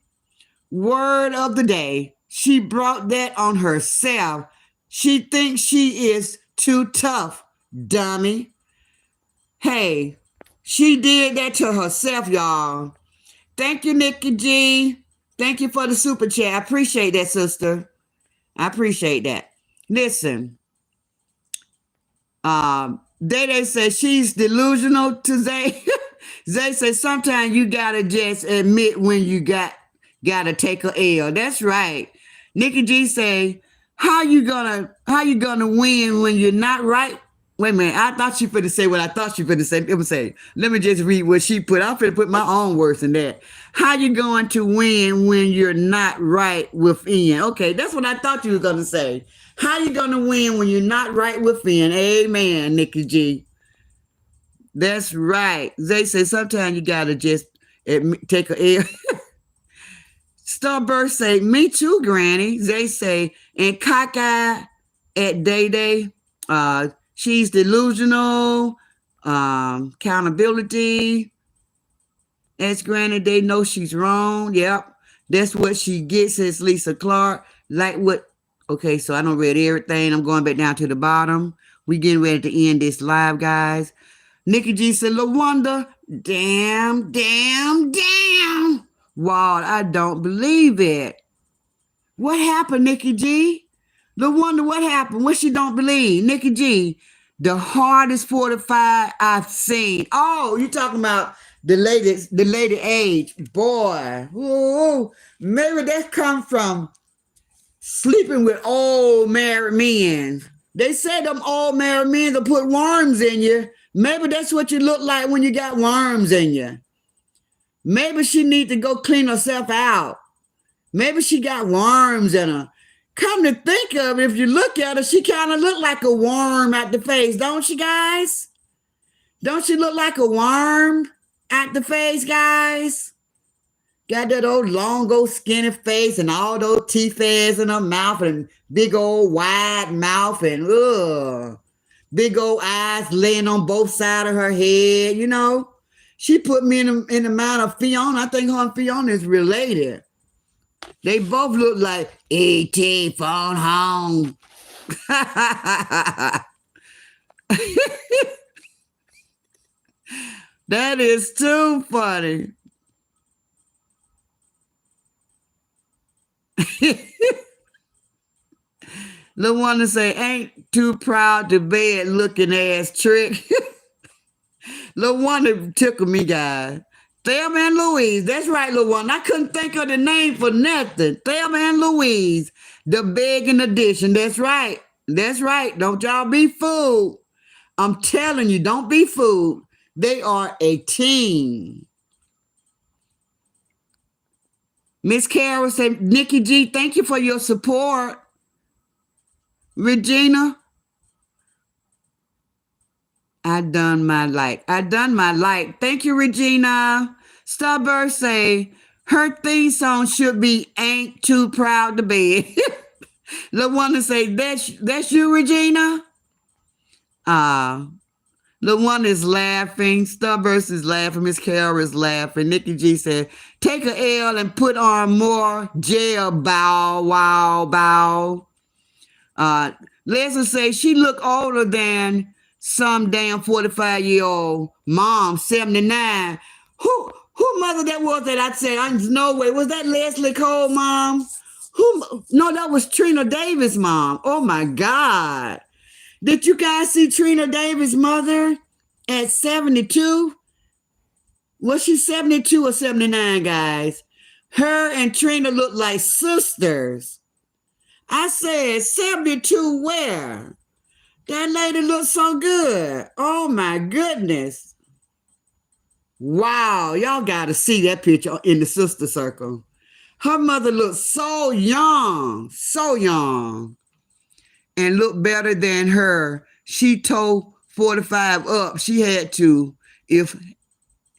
word of the day. She brought that on herself. She thinks she is too tough, dummy. Hey, she did that to herself, y'all. Thank you, Nikki G. Thank you for the super chat. I appreciate that, sister. I appreciate that. Listen, Day says she's delusional to Zay. Zay says sometimes you gotta just admit when you gotta take a L. That's right. Nikki G say, how you gonna win when you're not right? Wait a minute, I thought she finna say what I thought she finna say. It would say, let me just read what she put. I'm finna put my own words in that. How you going to win when you're not right within? Okay, that's what I thought you were gonna say. How you gonna win when you're not right within? Amen, Nikki G. That's right. They say sometimes you gotta just take a L. Starburst say, me too, Granny. They say, and cockeyed at Day. She's delusional. Accountability. As Granny, they know she's wrong. Yep. That's what she gets, says Lisa Clark. Like what? Okay, so I don't read everything. I'm going back down to the bottom. We getting ready to end this live, guys. Nikki G said, LaWanda, damn. Wow, I don't believe it. What happened, Nikki G? LaWanda, what happened? What she don't believe? Nikki G, the hardest 45 I've seen. Oh, you talking about the lady age. Boy, ooh, maybe that come from sleeping with old married men. They said them old married men will put worms in you. Maybe that's what you look like when you got worms in you. Maybe she need to go clean herself out. Maybe she got worms in her. Come to think of it, if you look at her, she kind of look like a worm at the face, don't she, guys? Don't she look like a worm at the face, guys? Got that old long, old skinny face and all those teeth hairs in her mouth and big old wide mouth and big old eyes laying on both sides of her head, you know? She put me in the mind of Fiona. I think her and Fiona is related. They both look like E.T. phone home. That is too funny. LaWanda say, ain't too proud to bed looking ass trick. LaWanda tickled me, guys. Thelma and Louise. That's right, LaWanda. I couldn't think of the name for nothing. Thelma and Louise. The begging edition. That's right. That's right. Don't y'all be fooled. I'm telling you, don't be fooled. They are a team. Miss Carol said, Nikki G, thank you for your support. Regina, I done my like. Thank you, Regina. Starburst say, her theme song should be Ain't Too Proud to Bed. LaWanda say, that's you, Regina? LaWanda is laughing. Starburst is laughing. Miss Carol is laughing. Nikki G said, take a L and put on more gel. Bow, wow, bow. Leslie say she look older than some damn 45-year-old mom, 79. Who mother that was that I said? I no way. Was that Leslie Cole mom? No, that was Trina Davis mom. Oh my God. Did you guys see Trina Davis' mother at 72? Was she 72 or 79, guys? Her and Trina look like sisters. I said, 72 where? That lady looks so good. Oh my goodness. Wow, y'all got to see that picture in the sister circle. Her mother looked so young, and looked better than her. She told 45 up. She had to, if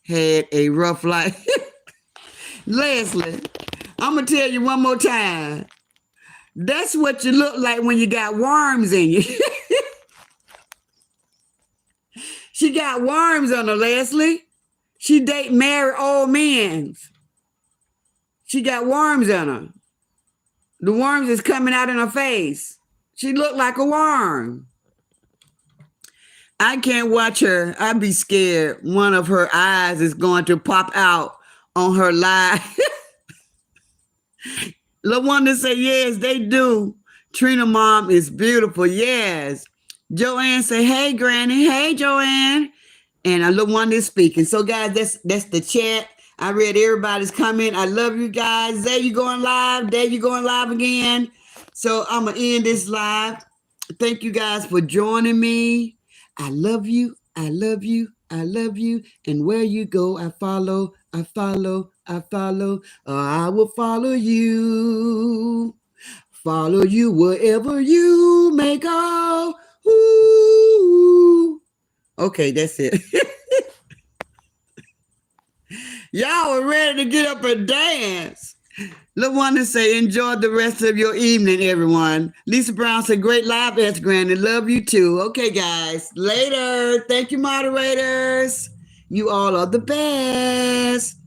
had a rough life. Leslie, I'm going to tell you one more time. That's what you look like when you got worms in you. She got worms on her, Leslie. She date married old men. She got worms on her. The worms is coming out in her face. She looked like a worm. I can't watch her. I'd be scared. One of her eyes is going to pop out on her live. LaWanda say, yes, they do. Trina mom is beautiful. Yes. Joanne say, hey, Granny. Hey, Joanne. And LaWanda is speaking. So, guys, that's the chat. I read everybody's comment. I love you guys. There you going live. There you going live again. So I'm going to end this live. Thank you guys for joining me. I love you. I love you. I love you. And where you go, I follow. I follow. I follow. I will follow you. Follow you wherever you may go. Ooh. Okay, that's it. Y'all are ready to get up and dance. LaWanda say, enjoy the rest of your evening, everyone. Lisa Brown said, great live, S. Granny. Love you too. Okay, guys. Later. Thank you, moderators. You all are the best.